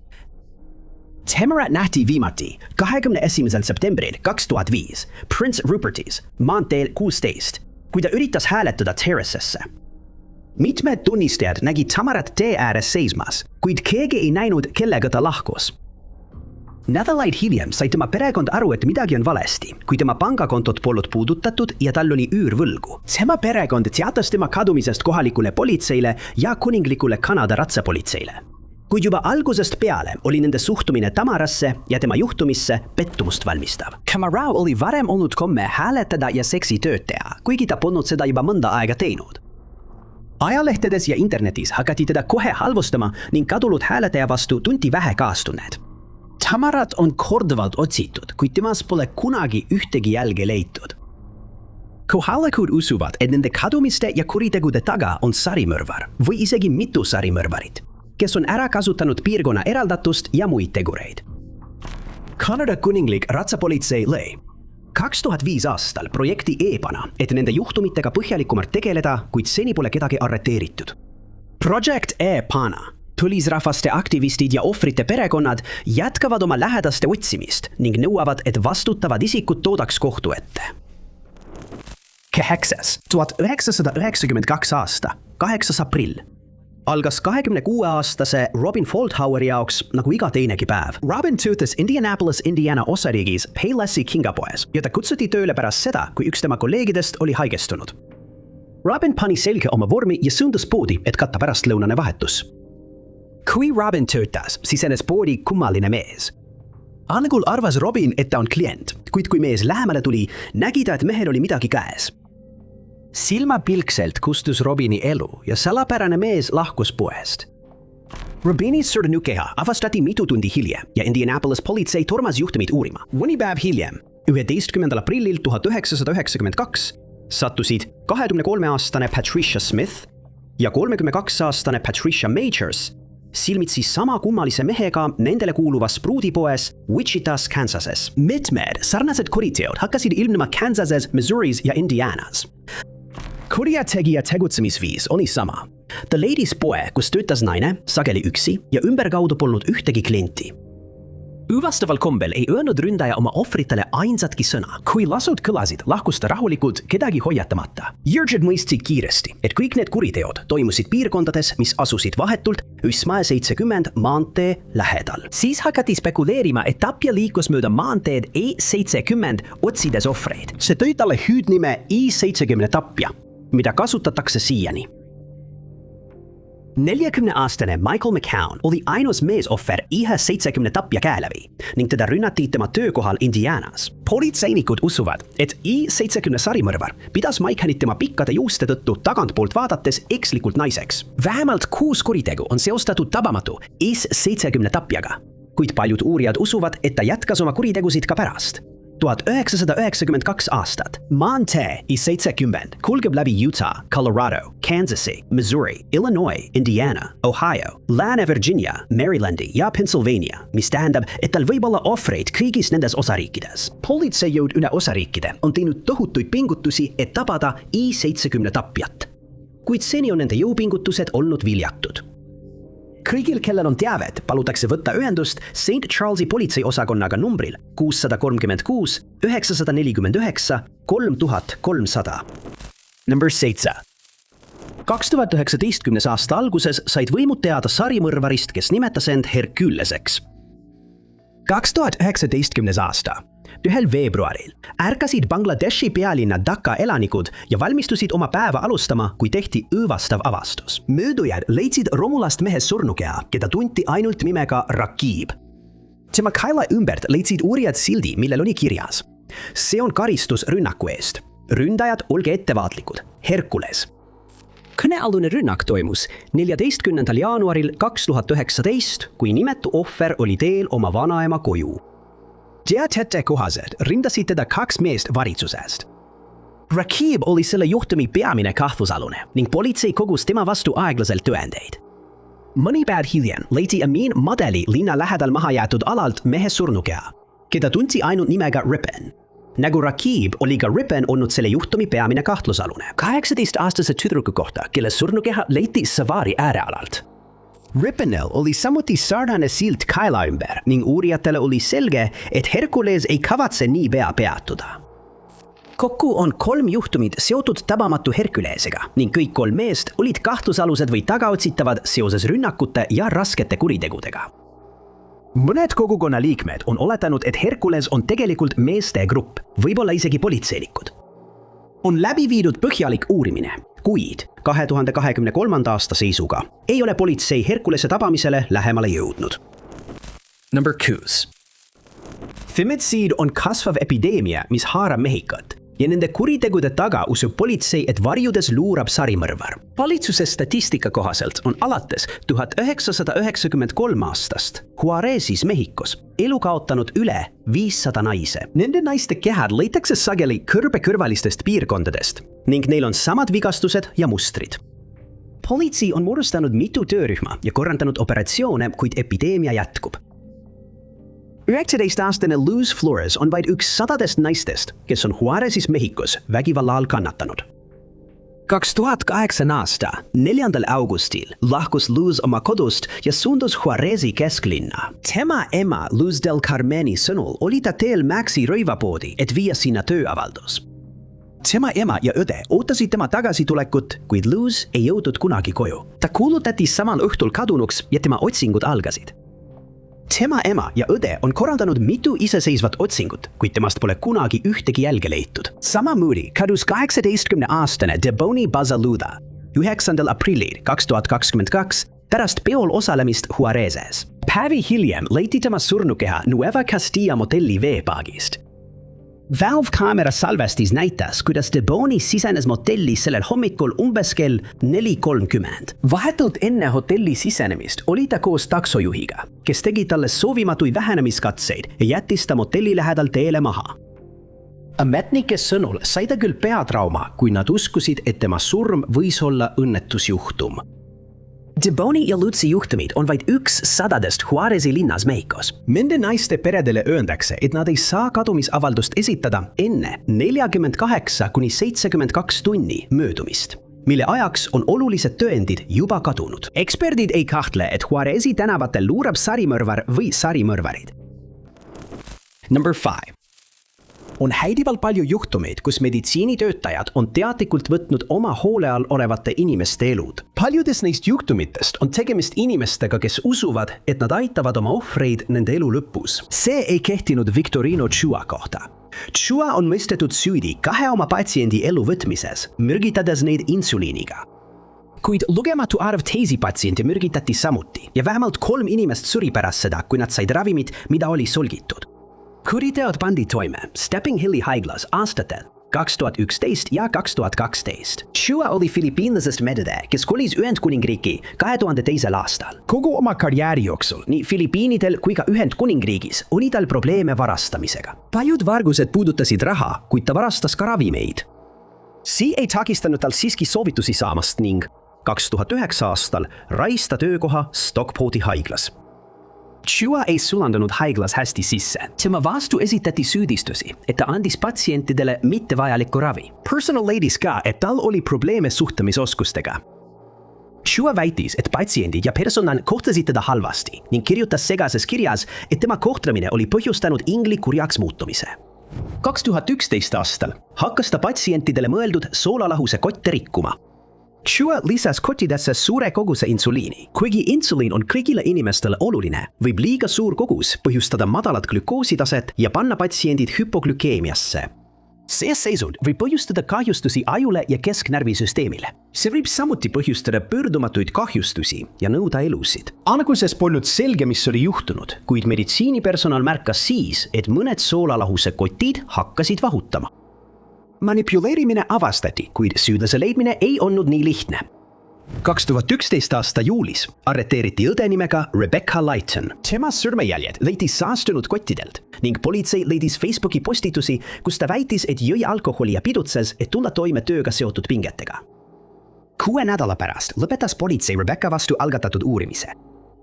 Tamara nähti viimati 21. septembril 2005 Prince Rupertis maanteel 16, kui ta üritas hääletada terrassesse. Mitmed tunnistajad nägid Tamarat tee ääres seismas, kuid keegi ei näinud, kellega ta lahkus. Nädalaid hiljem sai tema perekond aru, et midagi on valesti, kui tema pangakontot polnud puudutatud ja tal oli üürvõlgu. Tema perekond teatas tema kadumisest kohalikule politseile ja kuninglikule Kanada ratsapolitseile. Kuid juba algusest peale oli nende suhtumine Tamarasse ja tema juhtumisse pettumust valmistav. Camarao oli varem olnud komme hääletada ja seksitööd teha, kuigi ta polnud seda juba mõnda aega teinud. Ajalehtedes ja internetis hakati teda kohe halvustama ning kadunud hääletaja vastu tunti vähe kaastunnet. Tamarat on korduvalt otsitud, kuid temas pole kunagi ühtegi jälge leitud. Kohalikud usuvad, et nende kadumiste ja kuritegude taga on sarimõrvar või isegi mitu sarimõrvarit, kes on ära kasutanud piirkonna eraldatust ja muid tegureid. Kanada kuninglik ratsapolitsei lõi 2005 aastal projekti E-pana, et nende juhtumitega põhjalikumalt tegeleda, kuid seni pole kedagi arreteeritud. Project E-pana tulisrahvaste aktivistid ja ohvrite perekonnad jätkavad oma lähedaste otsimist ning nõuavad, et vastutavad isikud toodaks kohtu ette. 1992 aasta, 8. aprill. Algas 26-aastase Robin Foldhaueri jaoks nagu iga teinegi päev. Robin töötas Indianapolis, Indiana osariigis Paylessi kingapoes ja ta kutsuti tööle pärast seda, kui üks tema kolleegidest oli haigestunud. Robin pani selge oma vormi ja suundus poodi, et katta pärastlõunane vahetus. Kui Robin töötas, sisenes poodi kummaline mees. Algul arvas Robin, et ta on klient, kuid kui mees lähemale tuli, nägi ta, et mehel oli midagi käes. Silmapilkselt kustus Robini elu ja salapärane mees lahkus poest. Robini surnukeha avastati mitu tundi hiljem ja Indianapolis politsei tormas juhtumit uurima. Mõni päev hiljem, 11. aprillil 1992, sattusid 23-aastane Patricia Smith ja 32-aastane Patricia Majors silmitsi sama kummalise mehega nendele kuuluvas pruudipoes Wichitas, Kansases. Mitmed sarnased kuriteod hakkasid ilmnema Kansases, Missouris ja Indianas. Kurjategija tegutsemisviis oli sama. Ta leidis poe, kus töötas naine, sageli üksi ja ümberkaudu polnud ühtegi klienti. Üvastaval kombel ei öelnud ründaja oma ohvritele ainsatki sõna. Kui lasud kõlasid, lahkus ta rahulikult kedagi hoiatamata. Jürgid mõistsid kiiresti, et kõik need kuriteod toimusid piirkondades, mis asusid vahetult Üsmäe 70 maantee lähedal. Siis hakati spekuleerima, et tapja liikus mööda maanteed E70 otsides ohvreid. See tõi talle hüüdnime I-70 tapja, mida kasutatakse siiani. 40-aastane Michael McCown oli ainus meesohver I-70 tapja käe läbi ning teda rünnati tema töökohal Indianas. Politseinikud usuvad, et I-70 sarimõrvar pidas Michaelit tema pikkade juuste tõttu tagantpoolt vaadates ekslikult naiseks. Vähemalt 6 kuritegu on seostatud tabamatu I-70 tapjaga, kuid paljud uurijad usuvad, et ta jätkas oma kuritegusid ka pärast. 1992 aastat. Maantee I-70 kulgeb läbi Utah, Colorado, Kansasi, Missouri, Illinois, Indiana, Ohio, Lääne-Virginia, Marylandi ja Pennsylvania, mis tähendab, et tal võib olla ohvreid kõigis nendes osariikides. Politseijõud üle osariikide on teinud tohutuid pingutusi, et tabada I-70 tapjat. Kuid seni on nende jõupingutused olnud viljatud. Kõigil, kellel on teavet, palutakse võtta ühendust St. Charlesi politseiosakonnaga numbril 636 949 3300. Number 7. 2019. aasta alguses said võimud teada sarimõrvarist, kes nimetas end Herculeseks. 2019. aasta. 1. veebruaril ärkasid Bangladeshi pealinna Dhaka elanikud ja valmistusid oma päeva alustama, kui tehti õõvastav avastus. Möödujad leidsid romulast mehe surnukeha, keda tunti ainult nimega Rakib. Tema kaela ümbert leidsid uurijad sildi, millel oli kirjas: see on karistus rünnaku eest. Ründajad, olge ettevaatlikud. Hercules. Kõnealune rünnak toimus 14. jaanuaril 2019, kui nimetu ohver oli teel oma vanaema koju. Teatete kohaselt ründasid teda 2 meest varitsusest. Rakib oli selle juhtumi peamine kahtlusalune ning politsei kogus tema vastu aeglaselt tõendeid. Mõni päev hiljem leiti Amin Madeli linna lähedal maha jäetud alalt mehe surnukeha, keda tunti ainult nimega Ripon. Nagu Rakib oli ka Ripon olnud selle juhtumi peamine kahtlusalune. 18-aastase tüdruku kohta, kelle surnukeha leiti Savari äärealalt. Riponil oli samuti sarnane silt kaela ümber ning uurijatele oli selge, et Hercules ei kavatse niipea peatuda. Kokku on 3 juhtumit seotud tabamatu Herculesega ning kõik 3 meest olid kahtlusalused või tagaotsitavad seoses rünnakute ja raskete kuritegudega. Mõned kogukonna liikmed on oletanud, et Hercules on tegelikult meeste grupp, võib-olla isegi politseinikud. On läbi viidud põhjalik uurimine, kuid 2023. aasta seisuga ei ole politsei Herculese tabamisele lähemale jõudnud. Number 2. Femicide on kasvav epideemia, mis haarab Mehhikot ja nende kuritegude taga usub politsei, et varjudes luurab sarimõrvar. Valitsuse statistika kohaselt on alates 1993 aastast Juarezis Mehhikos elu kaotanud üle 500 naise. Nende naiste kehad leitakse sageli kõrbekõrvalistest piirkondadest ning neil on samad vigastused ja mustrid. Politsei on moodustanud mitu töörühma ja korraldanud operatsioone, kuid epideemia jätkub. 19-aastane Luz Flores on vaid üks 100 naistest, kes on Juarezis Mehhikos vägivalla all kannatanud. 2008 aasta 4. augustil lahkus Luz oma kodust ja suundus Juarezi kesklinna. Tema ema Luz del Carmeni sõnul oli ta teel Maxi rõivapoodi, et viia sinna tööavaldus. Tema ema ja õde ootasid tema tagasitulekut, kuid Luz ei jõudnud kunagi koju. Ta kuulutati samal õhtul kadunuks ja tema otsingud algasid. Tema ema ja õde on korraldanud mitu iseseisvat otsingut, kuid temast pole kunagi ühtegi jälge leitud. Samamoodi kadus 18-aastane Deboni Bazaluda 9. aprillil 2022 pärast peol osalemist Juarezes. Päevi hiljem leiti tema surnukeha Nueva Castilla motelli veepaagist. Valve-kaamera salvestis näitas, kuidas Deboni sisenes motelli sellel hommikul umbes kell 4:30. Vahetult enne hotelli sisenemist oli ta koos taksojuhiga, kes tegi talle soovimatuid vähenemiskatseid ja jättis ta motelli lähedal teele maha. Ametnike sõnul sai ta küll peatrauma, kui nad uskusid, et tema surm võis olla õnnetusjuhtum. Deboni ja Luzi juhtumid on vaid üks 100 Juarezi linnas Mehhikos. Nende naiste peredele öeldakse, et nad ei saa kadumisavaldust esitada enne 48–72 tunni möödumist, mille ajaks on olulised tõendid juba kadunud. Eksperdid ei kahtle, et Juarezi tänavatel luurab sarimõrvar või sarimõrvarid. Number 5. On häidivalt palju juhtumeid, kus meditsiinitöötajad on teadlikult võtnud oma hoole all olevate inimeste elud. Paljudes neist juhtumitest on tegemist inimestega, kes usuvad, et nad aitavad oma ohvreid nende elu lõpus. See ei kehtinud Victorino Chua kohta. Chua on mõistetud süüdi 2 oma patsiendi elu võtmises, mürgitades neid insuliiniga. Kuid lugematu arv teisi patsiente mürgitati samuti ja vähemalt 3 inimest suri pärast seda, kui nad said ravimid, mida oli solgitud. Kuriteod pandi toime Stepping Hilli haiglas aastatel 2011 ja 2012. Chua oli filipiinlasest medõde, kes kolis Ühendkuningriiki 2002. aastal. Kogu oma karjääri jooksul nii Filipiinidel kui ka Ühendkuningriigis oli tal probleeme varastamisega. Paljud vargused puudutasid raha, kuid ta varastas ka ravimeid. See ei takistanud tal siiski soovitusi saamast ning 2009 aastal rais ta töökoha Stockporti haiglas. Chua ei sulandunud haiglas hästi sisse. Tema vastu esitati süüdistusi, et ta andis patsientidele mittevajalikku ravi. Personal leidis ka, et tal oli probleeme suhtlemisoskustega. Chua väitis, et patsiendid ja personal kohtlesid teda halvasti ning kirjutas segases kirjas, et tema kohtlemine oli põhjustanud ingli kurjaks muutumise. 2011 aastal hakkas ta patsientidele mõeldud soolalahuse kotte rikkuma. Chua lisas kottidesse suure koguse insuliini. Kuigi insuliin on kõigile inimestele oluline, võib liiga suur kogus põhjustada madalat glükoositaset ja panna patsiendid hüpoglükeemiasse. See seisund võib põhjustada kahjustusi ajule ja kesknärvisüsteemile. See võib samuti põhjustada pöördumatuid kahjustusi ja nõuda elusid. Alguses polnud selge, mis oli juhtunud, kuid meditsiinipersonal märkas siis, et mõned soolalahuse kotid hakkasid vahutama. Manipuleerimine avastati, kuid süüdlase leidmine ei olnud nii lihtne. 2011 aasta juulis arreteeriti õde nimega Rebecca Lighton. Tema sõrmejäljed leiti saastunud kottidelt ning politsei leidis Facebooki postitusi, kus ta väitis, et jõi alkoholi ja pidutses, et tulla toime tööga seotud pingetega. 6 nädala pärast lõpetas politsei Rebecca vastu algatatud uurimise.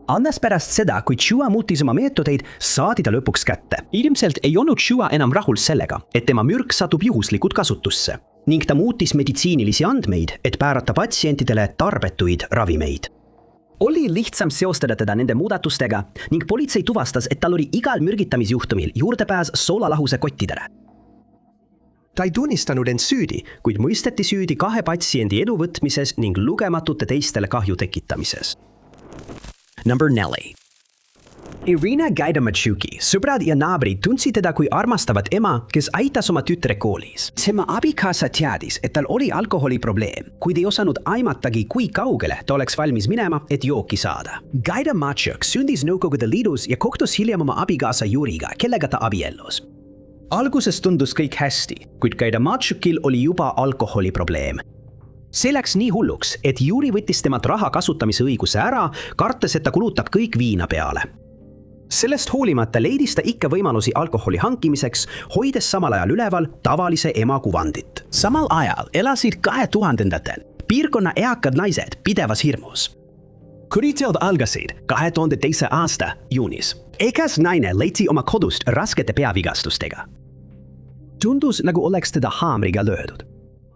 Alles pärast seda, kui Chua muutis oma meetodeid, saadi ta lõpuks kätte. Ilmselt ei olnud Chua enam rahul sellega, et tema mürk satub juhuslikult kasutusse ning ta muutis meditsiinilisi andmeid, et päärata patsientidele tarbetuid ravimeid. Oli lihtsam seostada teda nende muudatustega ning politsei tuvastas, et tal oli igal mürgitamisjuhtumil juurdepääs soolalahuse kottidele. Ta ei tunnistanud end süüdi, kuid mõisteti süüdi 2 patsiendi elu võtmises ning lugematute teistele kahju tekitamises. Number 4. Irina Gaidamachuki, sõbrad ja naabrid tundsid teda kui armastavat ema, kes aitas oma tütre koolis. Tema abikaasa teadis, et tal oli alkoholiprobleem, kuid ei osanud aimatagi, kui kaugele ta oleks valmis minema, et jooki saada. Gaidamachuk sündis Nõukogude Liidus ja kohtus hiljem oma abikaasa Juriga, kellega ta abiellus. Alguses tundus kõik hästi, kuid Gaidamachukil oli juba alkoholiprobleem. See läks nii hulluks, et Juri võttis temalt raha kasutamise õiguse ära, kartes, et ta kulutab kõik viina peale. Sellest hoolimata leidis ta ikka võimalusi alkoholi hankimiseks, hoides samal ajal üleval tavalise ema kuvandit. Samal ajal elasid 2000-ndatel piirkonna eakad naised pidevas hirmus. Kuriteod algasid 2002. aasta juunis. Ekas naine leiti oma kodust raskete peavigastustega. Tundus, nagu oleks teda haamriga löödud.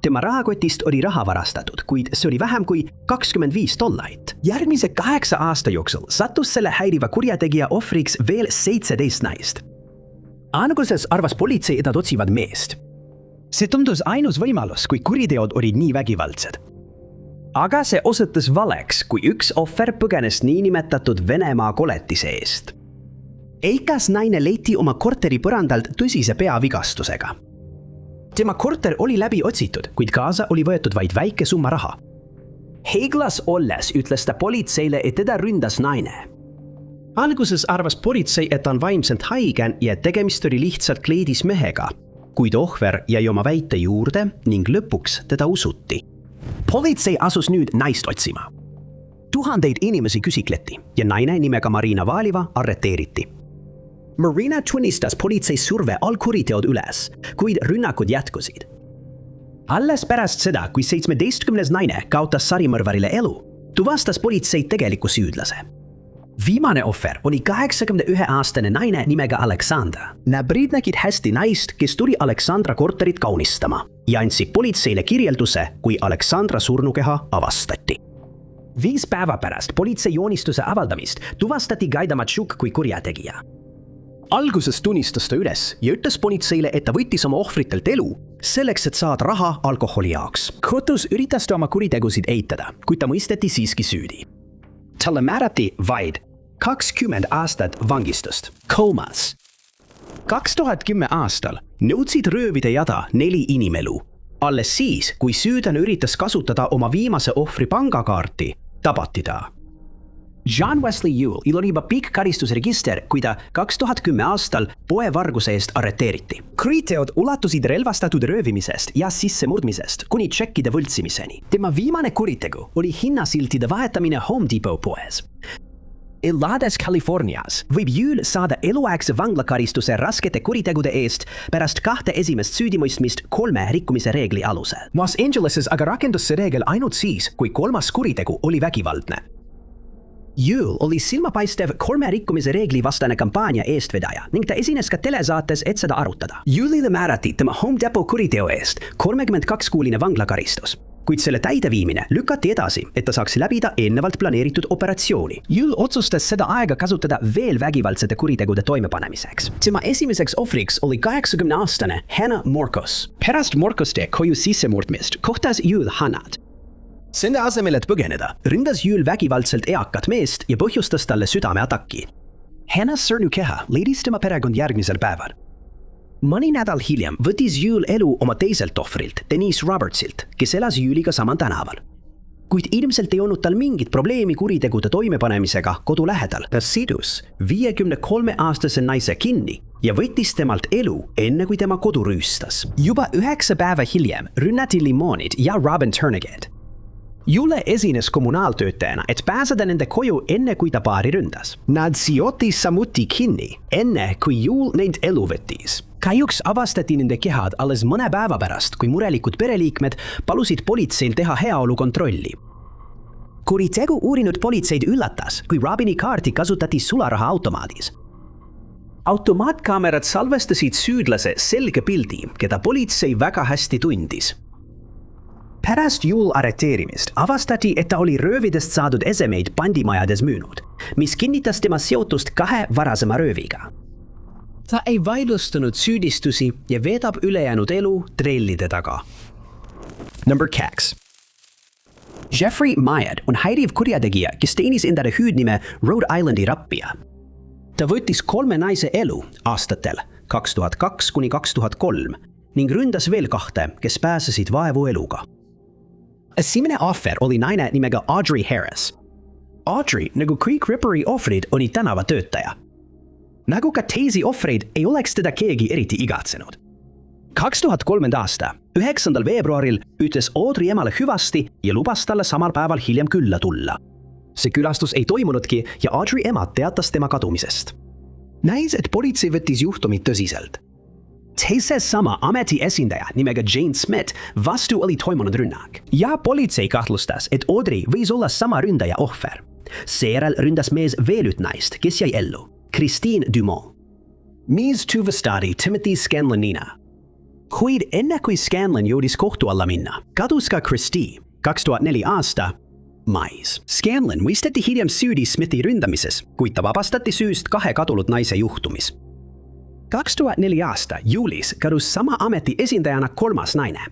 Tema rahakotist oli raha varastatud, kuid see oli vähem kui $25. Järgmise 8 aasta jooksul sattus selle häiriva kurjategija ohvriks veel 17 naist. Alguses arvas politsei, et nad otsivad meest. See tundus ainus võimalus, kui kuriteod olid nii vägivaldsed. Aga see osutus valeks, kui üks ohver põgenes niinimetatud Venemaa koletise eest. Eikas naine leiti oma korteri põrandalt tõsise peavigastusega. Tema korter oli läbi otsitud, kuid kaasa oli võetud vaid väike summa raha. Heiglas olles ütles ta politseile, et teda ründas naine. Alguses arvas politsei, et ta on vaimselt haige ja tegemist oli lihtsalt kleidis mehega, kuid ohver jäi oma väite juurde ning lõpuks teda usuti. Politsei asus nüüd naist otsima. Tuhandeid inimesi küsitleti ja naine nimega Marina Valiva arreteeriti. Marina tunnistas politsei surve all kuriteod üles, kuid rünnakud jätkusid. Alles pärast seda, kui 17. naine kaotas sarimõrvarile elu, tuvastas politsei tegeliku süüdlase. Viimane ohver oli 81-aastane naine nimega Aleksandra. Naabrid nägid hästi naist, kes tuli Aleksandra korterit kaunistama ja andsid politseile kirjelduse, kui Aleksandra surnukeha avastati. 5 päeva pärast politsei joonistuse avaldamist tuvastati Gaidamachuk kui kurjategija. Alguses tunnistas ta üles ja ütles politseile, et ta võttis oma ohvritelt elu selleks, et saada raha alkoholi jaoks. Kohtus üritas ta oma kuritegusid eitada, kuid ta mõisteti siiski süüdi. Talle määrati vaid 20 aastat vangistust. Koomas. 2010 aastal nõudsid röövide jada 4 inimelu. Alles siis, kui süüdlane üritas kasutada oma viimase ohvri pangakaarti, tabati ta. John Wesley Ewellil oli juba pikk karistusregister, kui ta 2010 aastal poevarguse eest arreteeriti. Kuriteod ulatusid relvastatud röövimisest ja sissemurdmisest kuni tšekkide võltsimiseni. Tema viimane kuritegu oli hinnasiltide vahetamine Home Depot poes. Elades Californias võib Ewell saada eluaegse vanglakaristuse raskete kuritegude eest pärast 2 esimest süüdimõistmist 3 rikkumise reegli alusel. Los Angeleses aga rakendus see reegel ainult siis, kui 3. kuritegu oli vägivaldne. Ewell oli silmapaistev 3 rikkumise reegli vastane kampaania eestvedaja ning ta esines ka telesaates, et seda arutada. Ewellile määrati tema Home Depot kuriteo eest 32-kuuline vanglakaristus, kuid selle täideviimine lükati edasi, et ta saaks läbida eelnevalt planeeritud operatsiooni. Ewell otsustas seda aega kasutada veel vägivaldsete kuritegude toimepanemiseks. Tema esimeseks ohvriks oli 80-aastane Hannah Morcos. Pärast Morcoste koju sissemurdmist kohtas Ewell Hannat. Selle asemel, et põgeneda, ründas Ewell vägivaldselt eakat meest ja põhjustas talle südameataki. Hannah surnukeha leidis tema perekond järgmisel päeval. Mõni nädal hiljem võttis Ewell elu oma teiselt ohvrilt, Denise Robertsilt, kes elas Ewelliga samal tänaval. Kuid ilmselt ei olnud tal mingit probleemi kuritegude toimepanemisega kodu lähedal. Ta sidus 53-aastase naise kinni ja võttis temalt elu, enne kui tema kodu rüüstas. Juba 9 päeva hiljem rünnati Limonid ja Robin Turnigate. Ewell esines kommunaaltöötajana, et pääseda nende koju enne, kui ta paari ründas. Nad sioti samuti kinni, enne kui Ewell neid elu võttis. Kahjuks avastati nende kehad alles mõne päeva pärast, kui murelikud pereliikmed palusid politseil teha heaolu kontrolli. Kuritegu uurinud politseid üllatas, kui Robini kaarti kasutati sularahaautomaadis. Automaatkaamerad salvestasid süüdlase selge pildi, keda politsei väga hästi tundis. Pärast Ewell arreteerimist avastati, et ta oli röövidest saadud esemeid pandimajades müünud, mis kinnitas tema seotust 2 varasema rööviga. Ta ei vaidlustanud süüdistusi ja veedab ülejäänud elu trellide taga. Number 2. Jeffrey Mayad on häiriv kurjategija, kes teenis endale hüüdnime Rhode Islandi rappija. Ta võttis 3 naise elu aastatel 2002 kuni 2003 ning ründas veel 2, kes pääsesid vaevu eluga. Esimene ohver oli naine nimega Audrey Harris. Audrey, nagu kõik Ripperi ohvrid, oli tänavatöötaja. Nagu ka teisi ohvreid, ei oleks teda keegi eriti igatsenud. 2003. aasta 9. veebruaril ütles Audrey emale hüvasti ja lubas talle samal päeval hiljem külla tulla. See külastus ei toimunudki ja Audrey ema teatas tema kadumisest. Näis, et politsei võttis juhtumit tõsiselt. Teise sama ameti esindaja nimega Jane Smith vastu oli toimunud rünnak ja politsei kahtlustas, et Audrey võis olla sama ründaja ohver. Seejärel ründas mees veel üht naist, kes jäi ellu, Christine Dumont. Mees tuvastati Timothy Scanlanina. Kuid enne kui Scanlon jõudis kohtu alla minna, kadus ka Christie 2004 aasta mais. Scanlon mõisteti hiljem süüdi Smithi ründamises, kuid ta vabastati süüst 2 kadunud naise juhtumis. 2004 aasta juulis kadus sama ameti esindajana 3. naine.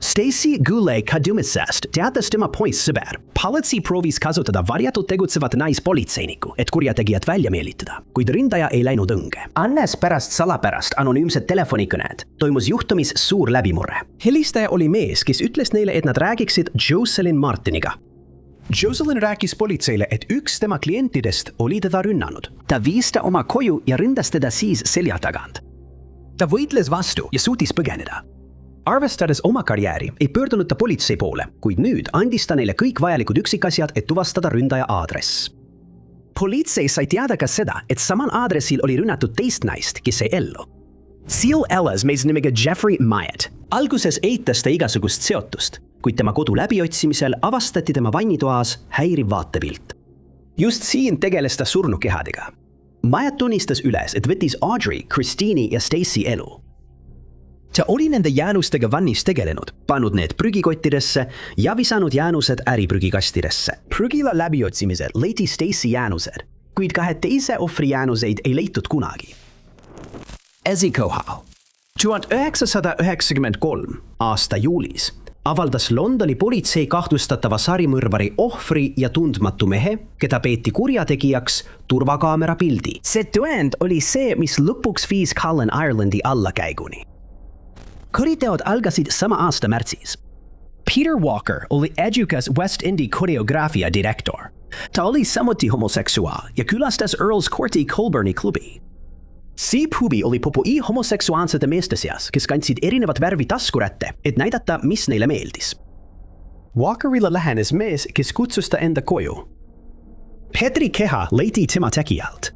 Stacy Goulet kadumisest teatas tema poissõber. Politsei proovis kasutada varjatult tegutsevat naispolitseinikku, et kurjategijat välja meelitada, kuid ründaja ei läinud õnge. Alles pärast salapärast anonüümsed telefonikõned toimus juhtumis suur läbimurre. Helistaja oli mees, kes ütles neile, et nad räägiksid Jocelyn Martiniga. Jocelyn rääkis politseile, et üks tema klientidest oli teda rünnanud. Ta viis ta oma koju ja ründas teda siis selja tagant. Ta võitles vastu ja suutis põgeneda. Arvestades oma karjääri, ei pöördunud ta politsei poole, kuid nüüd andis ta neile kõik vajalikud üksikasjad, et tuvastada ründaja aadress. Politsei sai teada ka seda, et samal aadressil oli rünnatud teist naist, kes jäi ellu. Seal elas mees nimega Jeffrey Myatt. Alguses eitas ta igasugust seotust, kuid tema kodu läbiotsimisel avastati tema vannitoas häiriv vaatepilt. Just siin tegeles ta surnukehadega. Myatt tunnistas üles, et võttis Audrey, Christine'i ja Stacy elu. Ta oli nende jäänustega vannis tegelenud, pannud need prügikottidesse ja visanud jäänused äriprügikastidesse. Prügila läbiotsimisel leiti Stacy jäänused, kuid 2 teise ohvri jäänuseid ei leitud kunagi. Esikohal. 1993 aasta juulis avaldas Londoni politsei kahtlustatava sarimõrvari ohvri ja tundmatu mehe, keda peeti kurjategijaks, turvakaamera pildi. See tõend oli see, mis lõpuks viis Cullen Irelandi allakäiguni. Kuriteod algasid sama aasta märtsis. Peter Walker oli edukas West Indi koreograafia direktor. Ta oli samuti homoseksuaal ja külastas Earls Courti Colburni klubi. Siip huvi oli popui homoseksuaalsete meeste seas, kes kandsid erinevat värvi taskurätte, et näidata, mis neile meeldis. Walkerile lähenes mees, kes kutsus ta enda koju. Petri keha leiti tema tegijalt.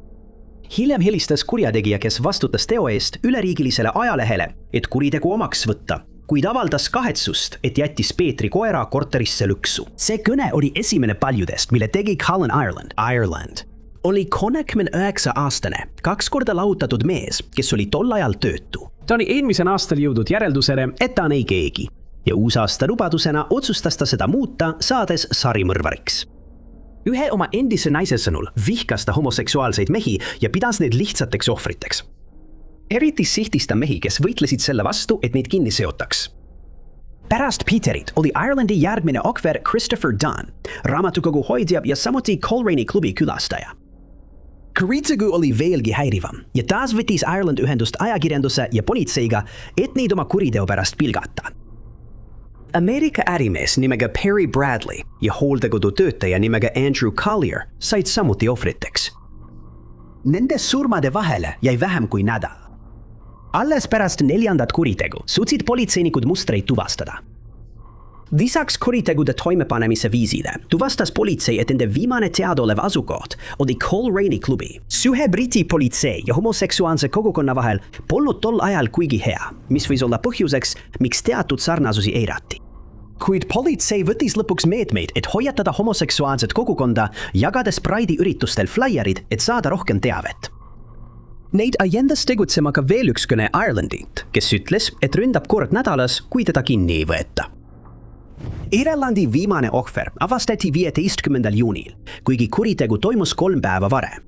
Hiljem helistas kurjategija, kes vastutas teo eest üleriigilisele ajalehele, et kuritegu omaks võtta, kuid avaldas kahetsust, et jättis Peetri koera korterisse lüksu. See kõne oli esimene paljudest, mille tegi Cullen Ireland. Oli 39-aastane, 2 korda lahutatud mees, kes oli tol ajal töötu. Ta oli eelmisel aastal jõudnud järeldusele, et ta on ei keegi. Ja uusaasta lubadusena otsustas ta seda muuta, saades sarimõrvariks. Ühe oma endise naise sõnul vihkas ta homoseksuaalseid mehi ja pidas neid lihtsateks ohvriteks. Eriti sihtis ta mehi, kes võitlesid selle vastu, et neid kinni seotaks. Pärast Peterit oli Irelandi järgmine ohver Christopher Dunn, raamatukogu hoidja ja samuti Coleraine klubi külastaja. Kuritegu oli veelgi häirivam ja taas võttis Ireland ühendust ajakirjanduse ja politseiga, et neid oma kuriteo pärast pilgata. Ameerika ärimees nimega Perry Bradley ja hooldekodu töötaja nimega Andrew Collier said samuti ohvriteks. Nende surmade vahele jäi vähem kui nädal. Alles pärast 4. kuritegu suutsid politseinikud mustreid tuvastada. Lisaks kuritegude toimepanemise viisile tuvastas politsei, et nende viimane teadaolev asukoht oli Coleraine klubi. Suhe Briti politsei ja homoseksuaalse kogukonna vahel polnud tol ajal kuigi hea, mis võis olla põhjuseks, miks teatud sarnasusi eirati. Kuid politsei võttis lõpuks meetmeid, et hoiatada homoseksuaalset kogukonda, jagades Pride'i üritustel flyerid, et saada rohkem teavet. Neid ajendas tegutsema ka veel üks kõne Irelandilt, kes ütles, et ründab kord nädalas, kui teda kinni ei võeta. Irelandi viimane ohver avastati 15. juunil, kuigi kuritegu toimus 3 päeva varem.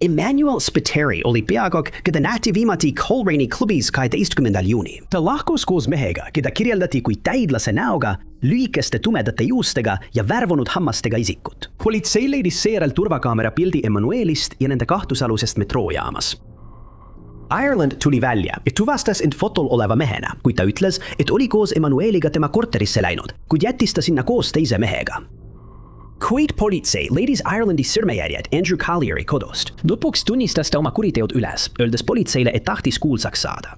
Emmanuel Spiteri oli peakokk, keda nähti viimati Coleraine klubis 12. juunil. Ta lahkus koos mehega, keda kirjeldati kui täidlase näoga lühikeste tumedate juustega ja värvunud hammastega isikut. politsei leidis seejärel turvakaamera pildi Emmanuelist ja nende kahtlusalusest metroojaamas. Ireland tuli välja ja tuvastas end fotol oleva mehena, kuid ta ütles, et oli koos Emmanueliga tema korterisse läinud, kuid jättis ta sinna koos teise mehega. Kuid politsei leidis Irelandi sõrmejäljed Andrew Collieri kodust. Lõpuks tunnistas ta oma kuriteod üles, öeldes politseile, et tahtis kuulsaks saada.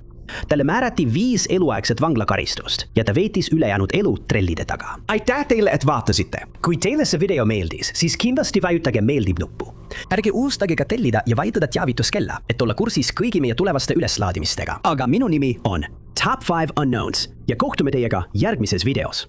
Talle määrati 5 eluaegset vanglakaristust ja ta veetis ülejäänud elu trellide taga. Aitäh teile, et vaatasite! Kui teile see video meeldis, siis kindlasti vajutage meeldib nuppu. Ärge unustage ka tellida ja vajutada teavituskella, et olla kursis kõigi meie tulevaste üleslaadimistega. Aga minu nimi on Top 5 Unknowns ja kohtume teiega järgmises videos.